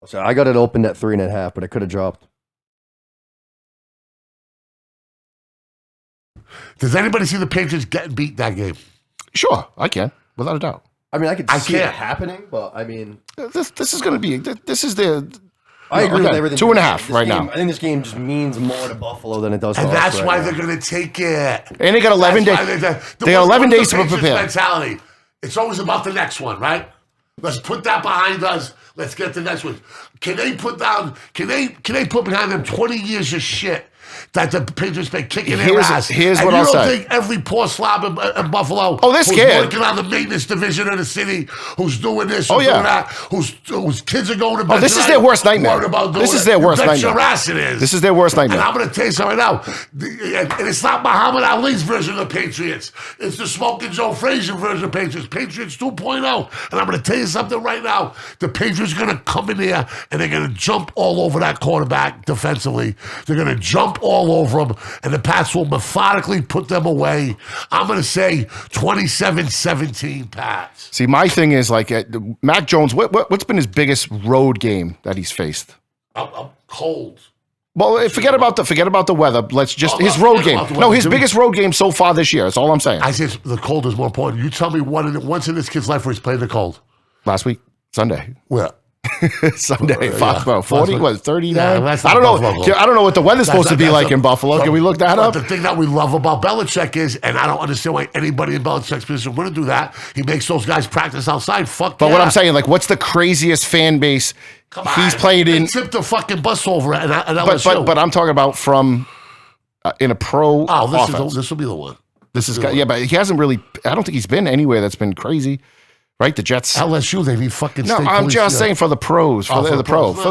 So I got it opened at 3.5, but it could have dropped. Does anybody see the Patriots getting beat that game? Sure, I can, without a doubt. I mean, I could see it can't. happening, but I mean, This is going to be. This is the. I agree with okay, everything. 2.5 This right game- now. I think this game just means more to Buffalo than it does to And us that's right why now. they're going to take it. And they got 11 days. They got 11 days to prepare. Mentality. It's always about the next one, right? Let's put that behind us. Let's get the next one. Can they put down? Can they put behind them 20 years of shit that the Patriots been kicking their ass? Here's and what you I'll don't say. think every poor slob in Buffalo, Oh, they're who's scared. working on the maintenance division of the city, who's doing this, Oh, who's yeah. doing that, whose kids are going to bed. Oh, this is tonight, their worst nightmare. worried about doing This is it. their You worst bet nightmare. your ass it is. This is their worst nightmare. And I'm going to tell you something right now. And it's not Muhammad Ali's version of the Patriots. It's the Smoking Joe Frazier version of Patriots. Patriots 2.0. And I'm going to tell you something right now. The Patriots are going to come in there and they're going to jump all over that quarterback defensively. They're going to jump all over him. And the Pats will methodically put them away. I'm going to say 27-17 Pats. See, my thing is like Mac Jones. What's been his biggest road game that he's faced? I'm cold. Well, forget about the weather. Let's just his forget road about game. the No, weather. his Jimmy. biggest road game so far this year. That's all I'm saying. I say the cold is more important. You tell me once in this kid's life where he's playing the cold. Last week, Sunday. Where? Sunday, Yeah. Foxborough, 40, what, 39? Yeah, that's not I don't know. Buffalo. I don't know what the weather's supposed to be That's like in Buffalo. Can we look that but up? The thing that we love about Belichick is, and I don't understand why anybody in Belichick's position wouldn't do that. He makes those guys practice outside. Fuck But yeah. what I'm saying, like, what's the craziest fan base Come on. he's played in? They tipped the fucking bus over at But LSU. I'm talking about from in a pro offense. This will be the one. This is but he hasn't really. I don't think he's been anywhere that's been crazy, right? The Jets. LSU, they need fucking. No, state I'm police, just yeah. saying for the pros, for the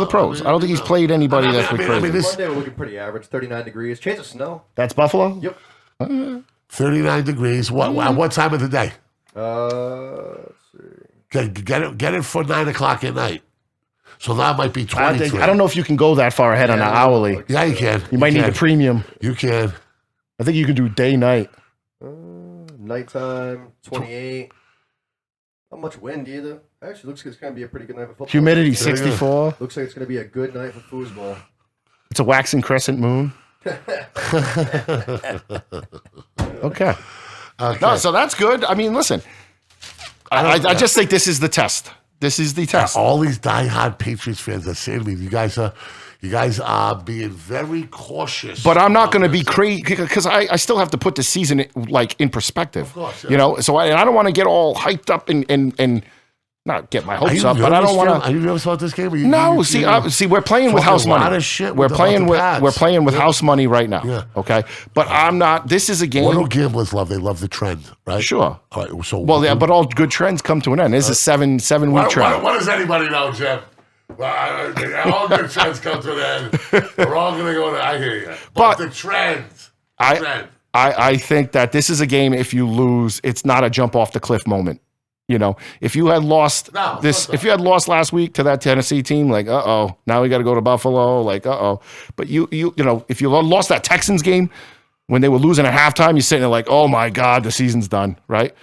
pros. I don't think he's played anybody that's been crazy. this Monday we're looking pretty average, 39 degrees. Chance of snow. That's Buffalo. Yep. 39 degrees. What time of the day? Let's see. Get it for 9 o'clock at night. So that might be 23. I don't know if you can go that far ahead on the hourly. Yeah, you can. You might need can. the premium. You can. I think you can do day night. Nighttime, 28. Not much wind either. Actually, looks like it's going to be a pretty good night for football. Humidity 64. Looks like it's going to be a good night for foosball. It's a waxing crescent moon. Okay. No, so that's good. I mean, listen. I just think this is the test. This is the test. All these diehard Patriots fans are saying to me, you guys are being very cautious. But I'm not going to be crazy because I still have to put the season like in perspective. Of course, yeah. You know, so I don't want to get all hyped up and not get my hopes up, but I don't want to. Are you nervous about this game? No, see, we're playing with house a lot money. of shit We're about playing the with Pats. house money right now. Yeah. Okay, but I'm not. This is a game. What do gamblers love? They love the trend, right? Sure. All right, so Well, yeah, but all good trends come to an end. This is a seven week trend. What does anybody know, Jim? Well, all good trends come to an end. We're all going to go to. I hear you. But the trends. I think that this is a game. If you lose, it's not a jump off the cliff moment. You know, if you had lost if you had lost last week to that Tennessee team, like, now we got to go to Buffalo, like, But you know, if you lost that Texans game when they were losing at halftime, you're sitting there like, oh my God, the season's done, right?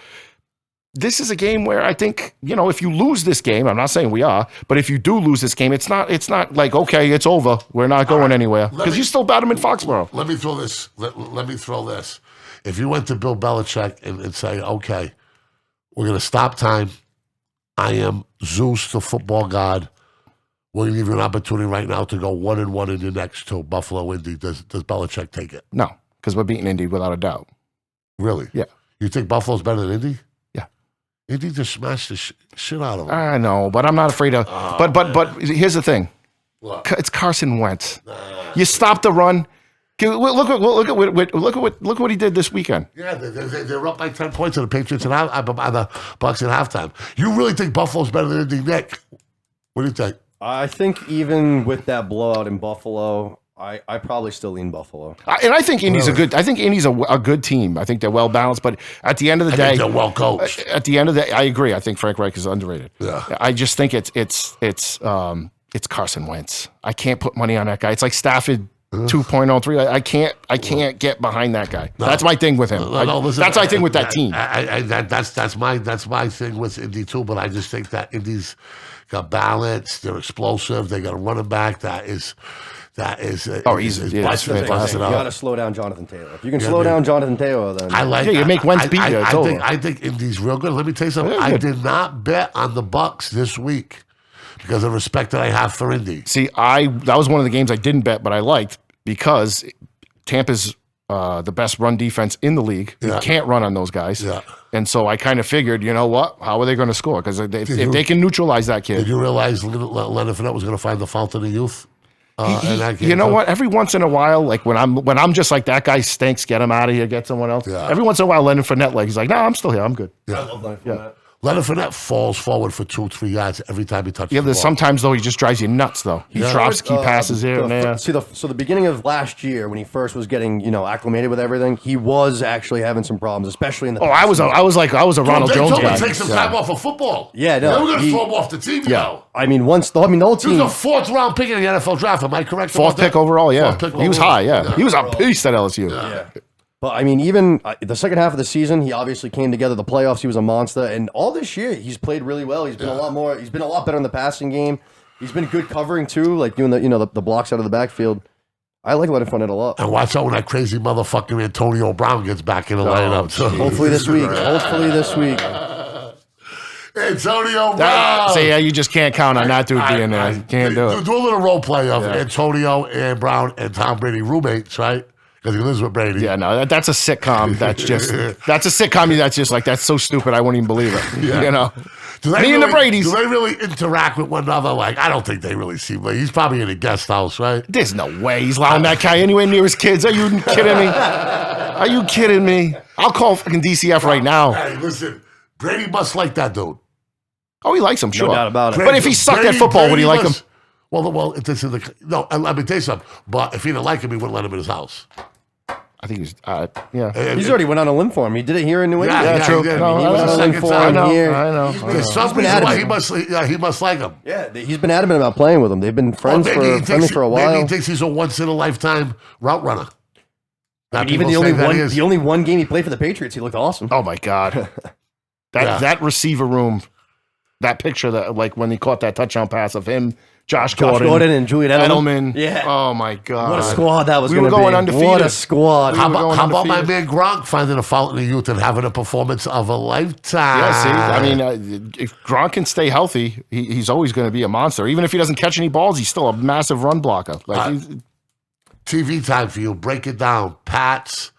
This is a game where I think, you know, if you lose this game, I'm not saying we are, but if you do lose this game, it's not like, okay, it's over. We're not going anywhere because you still bat them in Foxborough. Let me throw this. Let me throw this. if you went to Bill Belichick and say, okay, we're going to stop time. I am Zeus, the football god. We're going to give you an opportunity right now to go 1-1 in your next two, Buffalo, Indy. Does Belichick take it? No, because we're beating Indy without a doubt. Really? Yeah. You think Buffalo's better than Indy? Yeah. Indy just smashed the shit out of them. I know, but I'm not afraid of. But here's the thing. What? It's Carson Wentz. You stop the run. Look at what he did this weekend. Yeah, they're up by 10 points on the Patriots and the Bucks at halftime. You really think Buffalo's better than Indy, Nick? What do you think? I think even with that blowout in Buffalo, I probably still lean Buffalo. And I think Indy's a good. I think Indy's a good team. I think they're well balanced. But at the end of the day, they're well coached. At the end of the day, I agree. I think Frank Reich is underrated. Yeah. I just think it's Carson Wentz. I can't put money on that guy. It's like Stafford 2.03. I can't get behind that guy. No. That's my thing with him. That's my thing with that team. That's my thing with Indy too. But I just think that Indy's got balance. They're explosive. They got a running back that is. He's You got to slow down Jonathan Taylor. If you can slow down Jonathan Taylor, then you make Wentz beat you. I think Indy's real good. Let me tell you something. I did not bet on the Bucks this week because of the respect that I have for Indy. See, that was one of the games I didn't bet, but I liked because Tampa's the best run defense in the league. You can't run on those guys. Yeah. And so I kind of figured, you know what? How are they going to score? Because if they can neutralize that kid. Did you realize Leonard Fournette was going to find the fountain of youth? You know what? Every once in a while, like when I'm just like, that guy stinks, get him out of here, get someone else. Yeah. Every once in a while, Leonard Fournette, he's like, no, I'm still here, I'm good. Yeah. I love Leonard Fournette. Leonard Fournette falls forward for 2-3 yards every time he touches the ball. Sometimes, though, he just drives you nuts, though. He drops key passes here and there. So the beginning of last year, when he first was getting, acclimated with everything, he was actually having some problems, especially in the I was a Ronald Jones guy. Take some time off of football. Yeah, no. They were going to throw him off the team, I mean, the whole team. He was a fourth-round pick in the NFL draft. Am I correct? Fourth pick overall, yeah. He was high, yeah. He was a beast at LSU. Yeah. But, I mean, even the second half of the season, he obviously came together. The playoffs, he was a monster. And all this year, he's played really well. He's been a lot better in the passing game. He's been good covering, too, like doing the blocks out of the backfield. I like Leonard Fournette a lot. And watch out when that crazy motherfucking Antonio Brown gets back in the lineup. Hopefully this week. Antonio Brown. You just can't count on that dude being there. You can't do it. Do a little role play of Antonio and Brown and Tom Brady roommates, right? Because he lives with Brady. Yeah, no, that's a sitcom. That's like, that's so stupid, I wouldn't even believe it. Yeah. And the Bradys. Do they really interact with one another? Like, I don't think they really see him. He's probably in a guest house, right? There's no way he's allowing that guy anywhere near his kids. Are you kidding me? I'll call fucking DCF right now. Hey, listen, Brady must like that dude. Oh, he likes him, sure. No doubt about it. But if he sucked at football, would he like him? Well, let me tell you something. But if he didn't like him, he wouldn't let him in his house. I think he's, He's already went on a limb for him. He did it here in New England. Yeah, true. He did. He was on a limb for him here. I know. There's some reason why he must like him. Yeah, he's been adamant about playing with him. They've been friends for a while. Maybe he thinks he's a once-in-a-lifetime route runner. I mean, even the only one game he played for the Patriots, he looked awesome. Oh, my God. That receiver room, that picture, that like when he caught that touchdown pass of him, Josh Gordon and Julian Edelman. Yeah. Oh, my God. What a squad that was going to be. We were going undefeated. What a squad. How about my man Gronk finding a fountain of youth and having a performance of a lifetime? Yeah, see, I mean, if Gronk can stay healthy, he's always going to be a monster. Even if he doesn't catch any balls, he's still a massive run blocker. TV time for you. Break it down. Pats,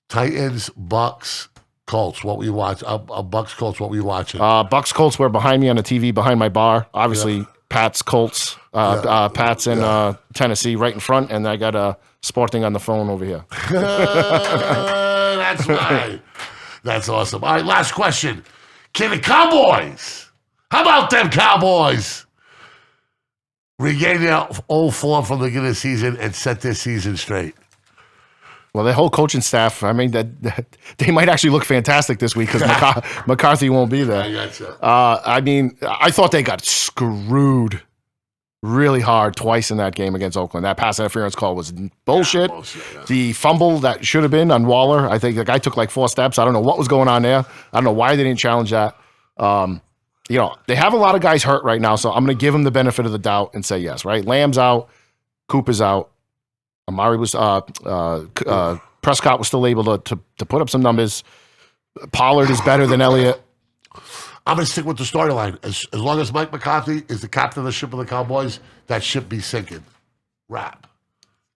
Titans, Bucks, Colts. What were you watching? Bucks, Colts. What were you watching? Bucks, Colts were behind me on the TV, behind my bar. Obviously, Pats, Colts. Pats in Tennessee right in front, and I got Sporting on the phone over here. That's right. That's awesome. All right, last question. Can the Cowboys, how about them Cowboys, regain their old form from the beginning of the season and set their season straight? Well, their whole coaching staff, I mean, that they might actually look fantastic this week because McCarthy won't be there. I gotcha. I mean, I thought they got screwed really hard twice in that game against Oakland. That pass interference call was bullshit. Yeah. The fumble that should have been on Waller, I think the guy took like 4 steps. I don't know what was going on there. I don't know why they didn't challenge that. They have a lot of guys hurt right now, so I'm going to give them the benefit of the doubt and say yes, right? Lamb's out. Cooper's out. Amari was Prescott was still able to put up some numbers. Pollard is better than Elliott. I'm going to stick with the storyline. As long as Mike McCarthy is the captain of the ship of the Cowboys, that ship be sinking. Wrap.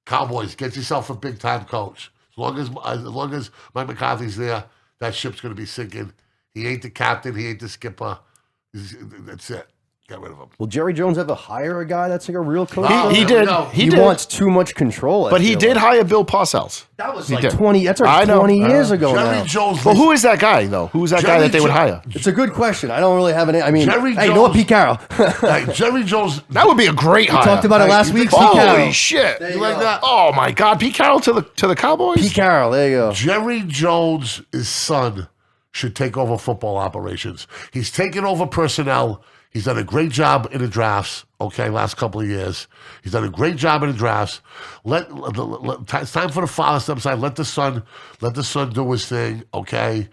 Cowboys, get yourself a big-time coach. As long as Mike McCarthy's there, that ship's going to be sinking. He ain't the captain. He ain't the skipper. That's it. Get rid of him. Will Jerry Jones ever hire a guy that's like a real coach? He did. He wants too much control. But he did hire Bill Parcells. That was like 20. That's like 20 years ago Jerry now. Jones. Well, who is that guy though? Who's that guy that they would hire? It's a good question. I don't really have any. I mean, Jerry hey, you know what, Jones- Pete Carroll? Jerry Jones. That would be a great hire. Talked about it last week. Pete Holy Carroll. shit! There You you like go. that? Oh my God, Pete Carroll to the Cowboys. Pete Carroll. There you go. Jerry Jones' son should take over football operations. He's taken over personnel. He's done a great job in the drafts, last couple of years. He's done a great job in the drafts. It's time for the father to step aside. Let the son do his thing, okay?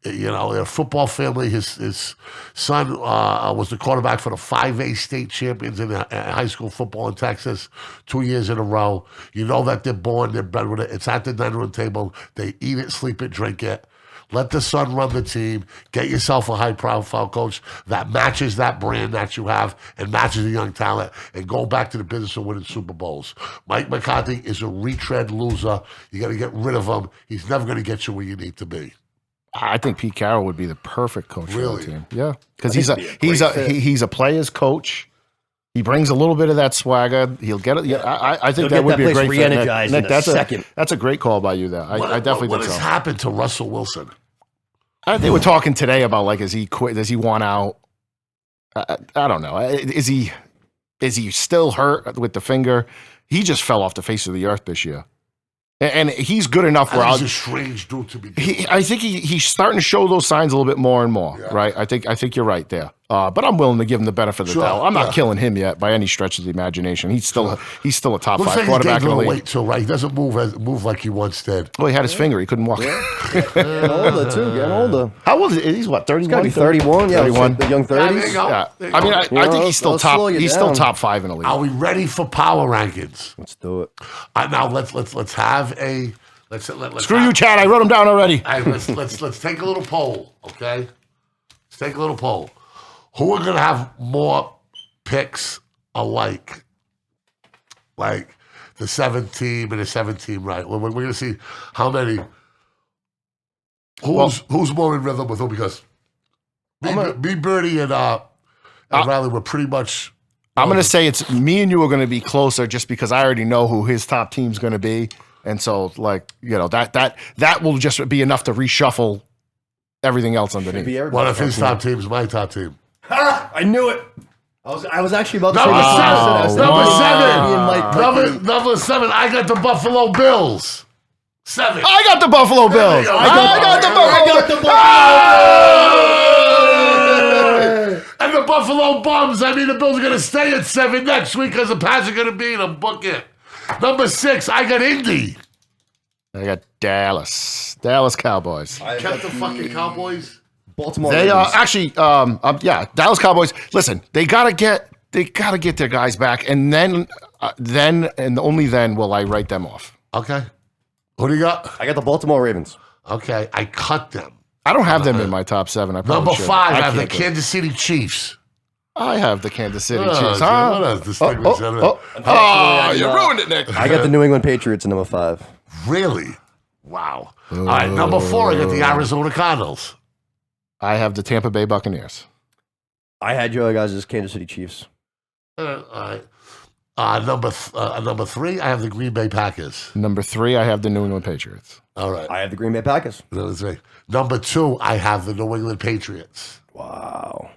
You know, they're a football family. His son was the quarterback for the 5A state champions in high school football in Texas 2 years in a row. You know that they're born, they're bred with it. It's at the dining room table. They eat it, sleep it, drink it. Let the son run the team. Get yourself a high-profile coach that matches that brand that you have and matches the young talent and go back to the business of winning Super Bowls. Mike McCarthy is a retread loser. You got to get rid of him. He's never going to get you where you need to be. I think Pete Carroll would be the perfect coach for Really? the team. Yeah, because he's a player's coach. He brings a little bit of that swagger. He'll get it. Yeah, I think that would be a great fit. Re-energized in a second. That's a great call by you there. I definitely What think has so. happened to Russell Wilson? They were talking today about like, is he quit? Does he want out? I don't know. Is he still hurt with the finger? He just fell off the face of the earth this year, and he's good enough where He's a strange dude to be. I think he's starting to show those signs a little bit more and more. Yeah. Right? I think you're right there. But I'm willing to give him the benefit of the Sure, doubt. I'm not yeah. killing him yet by any stretch of the imagination. He's still a top Looks 5 like quarterback he's in the gained a league. weight too, right? He doesn't move like he once did. Well, he had his finger. He couldn't walk. Getting older too. Getting older. How old is he? He's what? 31. He's got to be 31. Yeah, 31. The young There you 30s. go. Yeah. There you I mean, go. I think he's still I'll slow top. you He's still down. top 5 in the league. Are we ready for power rankings? Let's do it. Now let's have a let's Screw you, Chad. I wrote him down already. All right, let's take a little poll, okay? Let's take a little poll. Who are gonna have more picks alike? Like the 7th team and the 7th team, right? We're gonna see how many. Who's more in rhythm with who? Because me, Birdie, and Riley were pretty much. I'm going to say it's me and you are going to be closer just because I already know who his top team's going to be. And so, like, you know, that will just be enough to reshuffle everything else underneath. What if his top team is my top team? I knew it. I was actually about to Number say seven. Number 7. I got the Buffalo Bills. 7. I got the Buffalo Bills. go. I got the Buffalo Bills. And the Buffalo Bums. I mean, the Bills are going to stay at 7 next week because the Pats are going to be in a bucket. Number 6, I got Indy. I got Dallas Cowboys. Kept the fucking Cowboys. Baltimore. They are Ravens. actually, Dallas Cowboys. Listen, they gotta get their guys back, and then and only then will I write them off. Okay. Who do you got? I got the Baltimore Ravens. Okay, I cut them. I don't have them in my top 7. I probably Number should. 5, I have the can't do it. Kansas City Chiefs. I have the Kansas City Oh, Chiefs. what Huh? a distinguished gentleman. You ruined it, Nick. I got the New England Patriots in number 5. Really? Wow. All right, number 4, I got the Arizona Cardinals. I have the Tampa Bay Buccaneers. I had your guys as Kansas City Chiefs. All right. Number 3, I have the Green Bay Packers. Number 3, I have the New England Patriots. All right. I have the Green Bay Packers. Number 3. Number 2, I have the New England Patriots. Wow.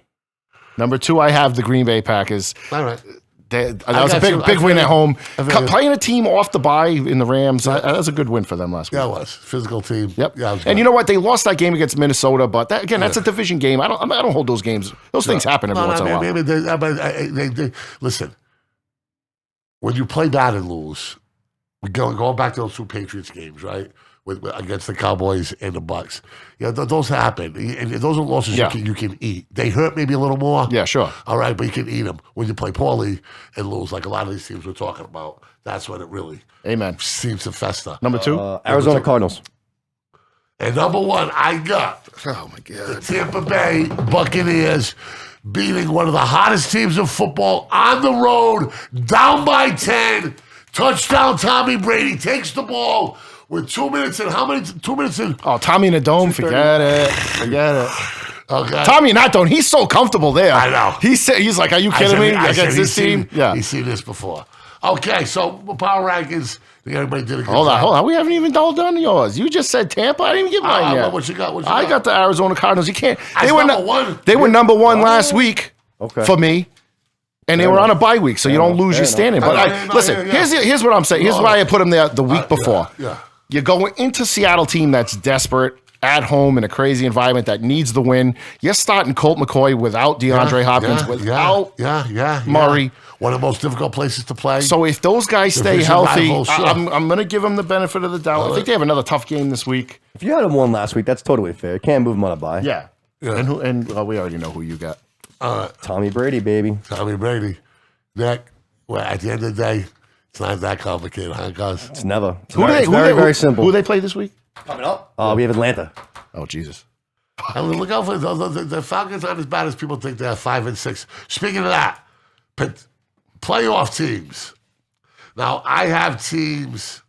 Number 2, I have the Green Bay Packers. All right. That was a big win at home. Playing a team off the bye in the Rams, that was a good win for them last week. Yeah, it was. Physical team. Yep. Yeah, it was And good. you know what? They lost that game against Minnesota, but that's a division game. I don't hold those games. Those things happen every once in a while. Maybe they listen. When you play bad and lose, going back to those 2 Patriots games, right? against the Cowboys and the Bucks. Yeah, those happen. And those are losses you can eat. They hurt maybe a little more. Yeah, sure. All right, but you can eat them. When you play poorly and lose, like a lot of these teams we're talking about, that's when it really seems to fester. Number 2? Arizona Cardinals. And number 1, I got the Tampa Bay Buccaneers beating one of the hottest teams of football on the road, down by 10. Touchdown, Tommy Brady takes the ball with 2 minutes and 2 minutes and... Oh, Tommy in the dome, forget it. Okay. Tommy in that dome, he's so comfortable there. I know. He's like, are you kidding me? Against this team? He's seen this before. Okay, so power rankings. Everybody did a good Hold job. on. We haven't even all done yours. You just said Tampa. I didn't even get mine yet. What you got? I got the Arizona Cardinals. You can't. They were number 1. They were number 1 last week for me. And they were on a bye week, so you don't lose your standing. But listen, here's what I'm saying. Here's why I put them there the week before. Yeah. You're going into Seattle team that's desperate, at home in a crazy environment that needs the win. You're starting Colt McCoy without DeAndre Hopkins, without Murray. One of the most difficult places to play. So if those guys stay healthy, I'm going to give them the benefit of the doubt. I think they have another tough game this week. If you had them one last week, that's totally fair. You can't move them on a bye. Yeah. And we already know who you got. Tommy Brady, baby. Tommy Brady. Nick, well, at the end of the day, it's not that complicated, huh, guys? It's never. It's very simple. Who they play this week? Coming up? We have Atlanta. Oh, Jesus. And look out for the Falcons aren't as bad as people think they are, 5-6. Speaking of that, playoff teams. Now, I have teams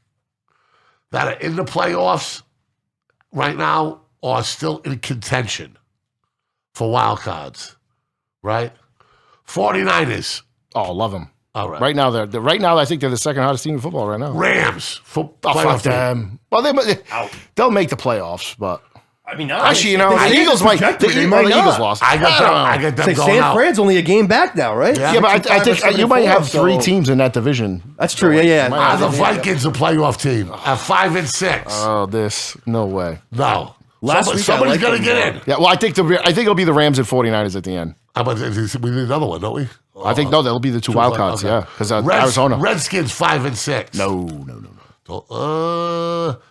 that are in the playoffs right now or still in contention for wild cards, right? 49ers. Oh, love them. All right. Right now, I think they're the second hottest team in football right now. Rams. Fuck them. Well, they'll make the playoffs, but... I mean, actually, the Eagles might. The Eagles lost. I got them going San out. Fran's only a game back now, right? Yeah, but I think you might have 3 teams in that division. That's true. Yeah. The Vikings a playoff team at 5-6. Oh, no way. No. Last week somebody's gonna get in. Yeah, well, I think it'll be the Rams and 49ers at the end. But we need another one, don't we? I think that'll be the 2 wild cards. Okay. Yeah, because Arizona. Redskins 5-6. No.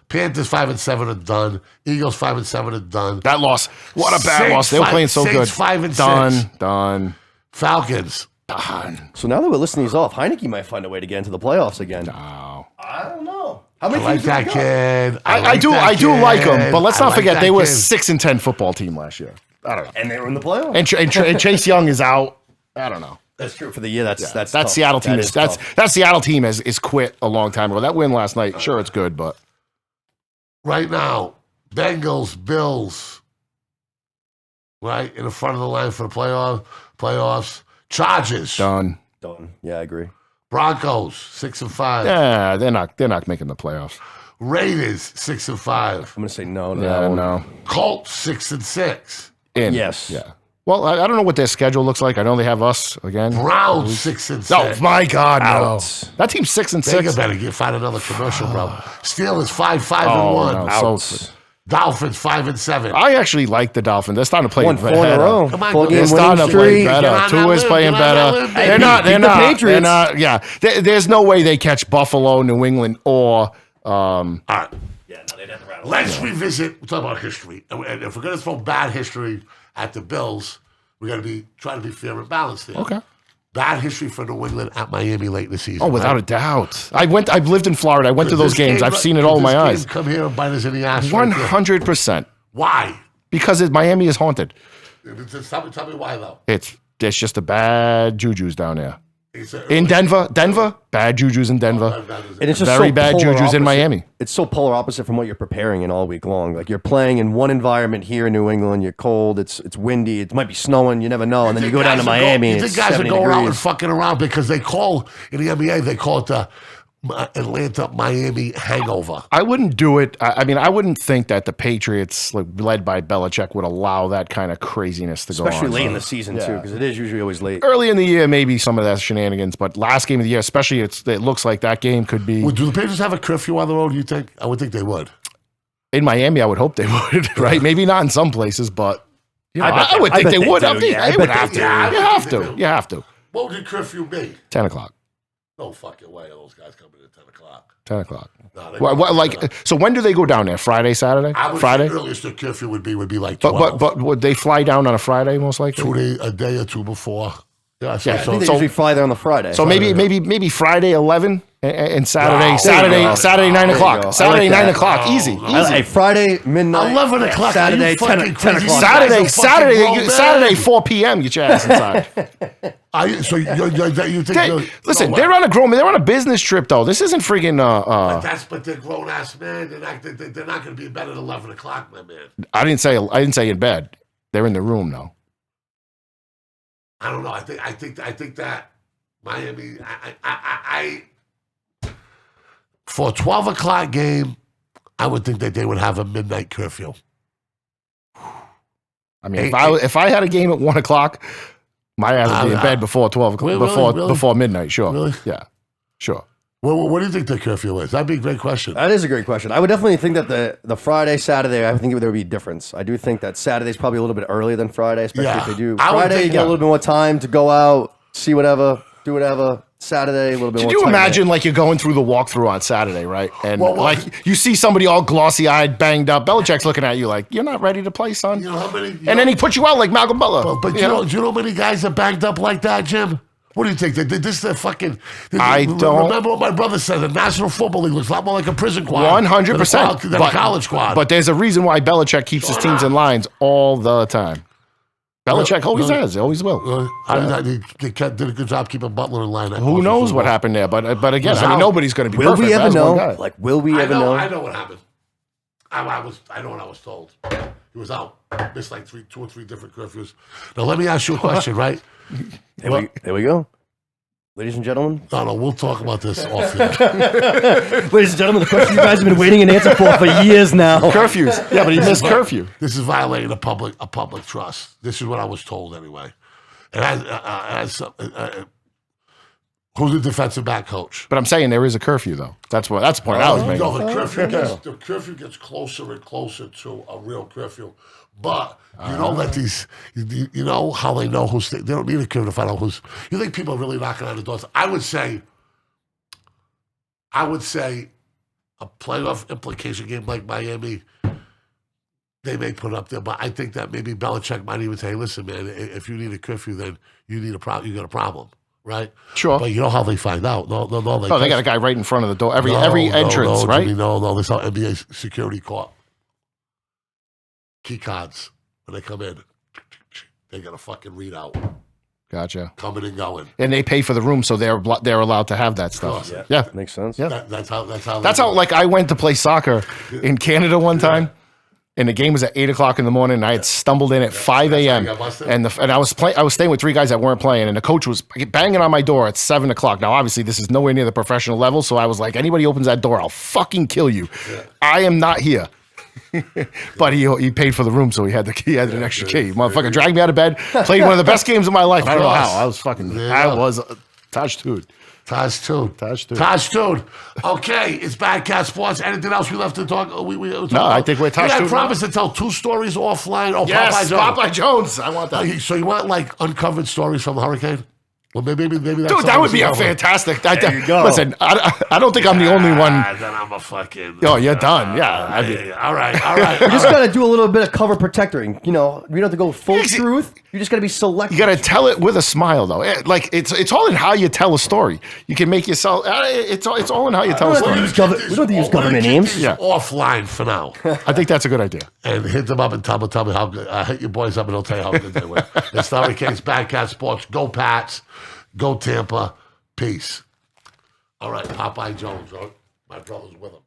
Panthers 5-7 are done. Eagles 5-7 are done. That loss. What a bad loss. They were playing so good. 5-6. Done. Falcons. Done. So now that we're listing these off, Heineke might find a way to get into the playoffs again. No. I don't know. How many I like that kid. I do like them, but let's not forget they were 6-10 football team last year. I don't know. And they were in the playoffs. And Chase Young is out. I don't know. That's true for the year. That's that Seattle team that Seattle team is quit a long time ago. That win last night, sure, it's good, but right now, Bengals, Bills, right in the front of the line for the playoffs. Chargers done. Yeah, I agree. Broncos 6-5. Yeah, they're not making the playoffs. Raiders 6-5. I'm gonna say no. No. Colts 6-6. Yes. Yeah. Well, I don't know what their schedule looks like. I know they have us again. Browns 6-6. Oh my God, no! That team's 6-6. They better find another commercial, bro. Steelers 5-1. No, Dolphins 5-7. I actually like the Dolphins. They're starting to play Won 4 in a row. Come on, They're starting to play better. Tua's playing better. They're not. They're not. Yeah. There's no way they catch Buffalo, New England, or. All right. Yeah, no, they'd have to rattle. Let's revisit. We'll talk about history, and if we're gonna throw bad history at the Bills, we got to try to be fair and balanced there. Okay. Bad history for New England at Miami late in the season. Oh, without a doubt. I've lived in Florida. I went to those games. I've seen it all with my eyes. Come here and bite us in the ass. 100%. Why? Because Miami is haunted. Tell me why though. There's just a bad juju's down there. In Denver, bad juju's in Denver. And it's just very so bad juju's opposite. in Miami. It's so polar opposite from what you're preparing in all week long. Like you're playing in one environment here in New England. You're cold. It's windy. It might be snowing. You never know. And then you go down to Miami. You think guys are going out and fucking around because they call in the NBA. They call it the Atlanta Miami hangover. I wouldn't do it. I mean, I wouldn't think that the Patriots, led by Belichick, would allow that kind of craziness to go on. Especially late in the season too, because it is usually always late. Early in the year, maybe some of that shenanigans, but last game of the year, especially, it looks like that game could be. Do the Patriots have a curfew on the road? You think? I would think they would. In Miami, I would hope they would. Right? Maybe not in some places, but I would think they would. Do. They would have to. You have to. What would the curfew be? 10 o'clock. No fucking way are those guys coming at 10 o'clock. 10 o'clock. No, they What, so when do they go down there? Friday, Saturday? I would Friday? say the earliest the curfew would be like 12. But would they fly down on a Friday most likely? A day or two before. Yeah, I think they usually fly there on the Friday. So maybe Friday 11 and Saturday No, Saturday 9 o'clock. Saturday 9 o'clock. Easy. Hey, Friday midnight. 11 o'clock. Saturday Are you 10 fucking crazy? o'clock. Saturday 4 p.m. Get your ass inside. So you think? Listen, they're on a grown man. They're on a business trip though. This isn't friggin'. But they're grown ass man. They're not going to be in bed at 11 o'clock, my man. I didn't say in bed. They're in the room though. I don't know. I think that Miami. I for a 12 o'clock game, I would think that they would have a midnight curfew. I mean, if I had a game at 1 o'clock, my ass would be in bed before 12 o'clock, before midnight. Sure. Really? Yeah. Sure. What do you think the curfew is? That'd be a great question. That is a great question. I would definitely think that the Friday, Saturday, I think there would be a difference. I do think that Saturday's probably a little bit earlier than Friday, especially if they do. Friday, you get a little bit more time to go out, see whatever, do whatever. Saturday, a little bit more time. Could you imagine like you're going through the walkthrough on Saturday, right? And like you see somebody all glossy-eyed, banged up. Belichick's looking at you like, you're not ready to play, son. You know how many? And then he puts you out like Malcolm Butler. But do you know how many guys are banged up like that, Jim? What do you think? This is the fucking. I don't remember what my brother said. The National Football League looks a lot more like a prison quad. 100%. Than a college squad. But there's a reason why Belichick keeps his teams in lines all the time. Belichick always has, always will. They did a good job keeping Butler in line. Who knows what happened there? But again, I mean, nobody's going to be perfect. Will we ever know? Like, will we ever know? I know what happened. I know what I was told. He was out. Missed like 2 or 3 different curfews. Now let me ask you a question, right? There we go. Ladies and gentlemen. No, we'll talk about this off here. Ladies and gentlemen, the question you guys have been waiting an answer for years now. Curfews. Yeah, but he missed curfew. This is violating a public trust. This is what I was told anyway. Who's the defensive back coach? But I'm saying there is a curfew, though. That's the point I was making. No, the curfew gets closer and closer to a real curfew. But you don't let these, you know how they know who's, they don't need a curfew to find out who's, you think people are really knocking on the doors? I would say a playoff implication game like Miami, they may put up there, but I think that maybe Belichick might even say, listen, man, if you need a curfew, then you got a problem. Right? Sure. But you know how they find out. No, they got a guy right in front of the door. Every entrance, right? Jimmy, no, this how NBA security caught. Key cards. When they come in, they got a fucking readout. Gotcha. Coming and going. And they pay for the room, so they're allowed to have that stuff. Yeah. Makes sense. Yeah. That's how like I went to play soccer in Canada one time. And the game was at 8 o'clock in the morning, and I had stumbled in at 5 a.m. And I was staying with 3 guys that weren't playing, and the coach was banging on my door at 7 o'clock. Now, obviously, this is nowhere near the professional level, so I was like, anybody opens that door, I'll fucking kill you. Yeah. I am not here. But he paid for the room, so he had an extra key. Motherfucker dragged me out of bed, played one of the best games of my life. I don't know how. I was fucking, I was touched, dude. Taj Toon. Okay, it's BadCatz Sports. Anything else we left to talk? No, I think we're Taj Toon. I promised to tell 2 stories offline. Oh, yes, Popeye Jones. I want that. So you want like uncovered stories from the hurricane? Well, maybe that's dude, that would be a fantastic. There you go. Listen, I don't think I'm the only one. Then I'm a fucking. Oh, you're done. Yeah. All right. You just got to do a little bit of cover protecting. You know, you don't have to go full truth. You just got to be selective. You got to tell it with a smile, though. Like it's all in how you tell a story. You can make yourself. It's all in how you tell a story. We don't have to use government names. Yeah. Offline for now. I think that's a good idea. And hit them up and tell me how good. Hit your boys up and they'll tell you how good they were. It's the Hurricanes, BadCatz Sports. Go Pats. Go Tampa. Peace. All right, Popeye Jones. My brother's with him.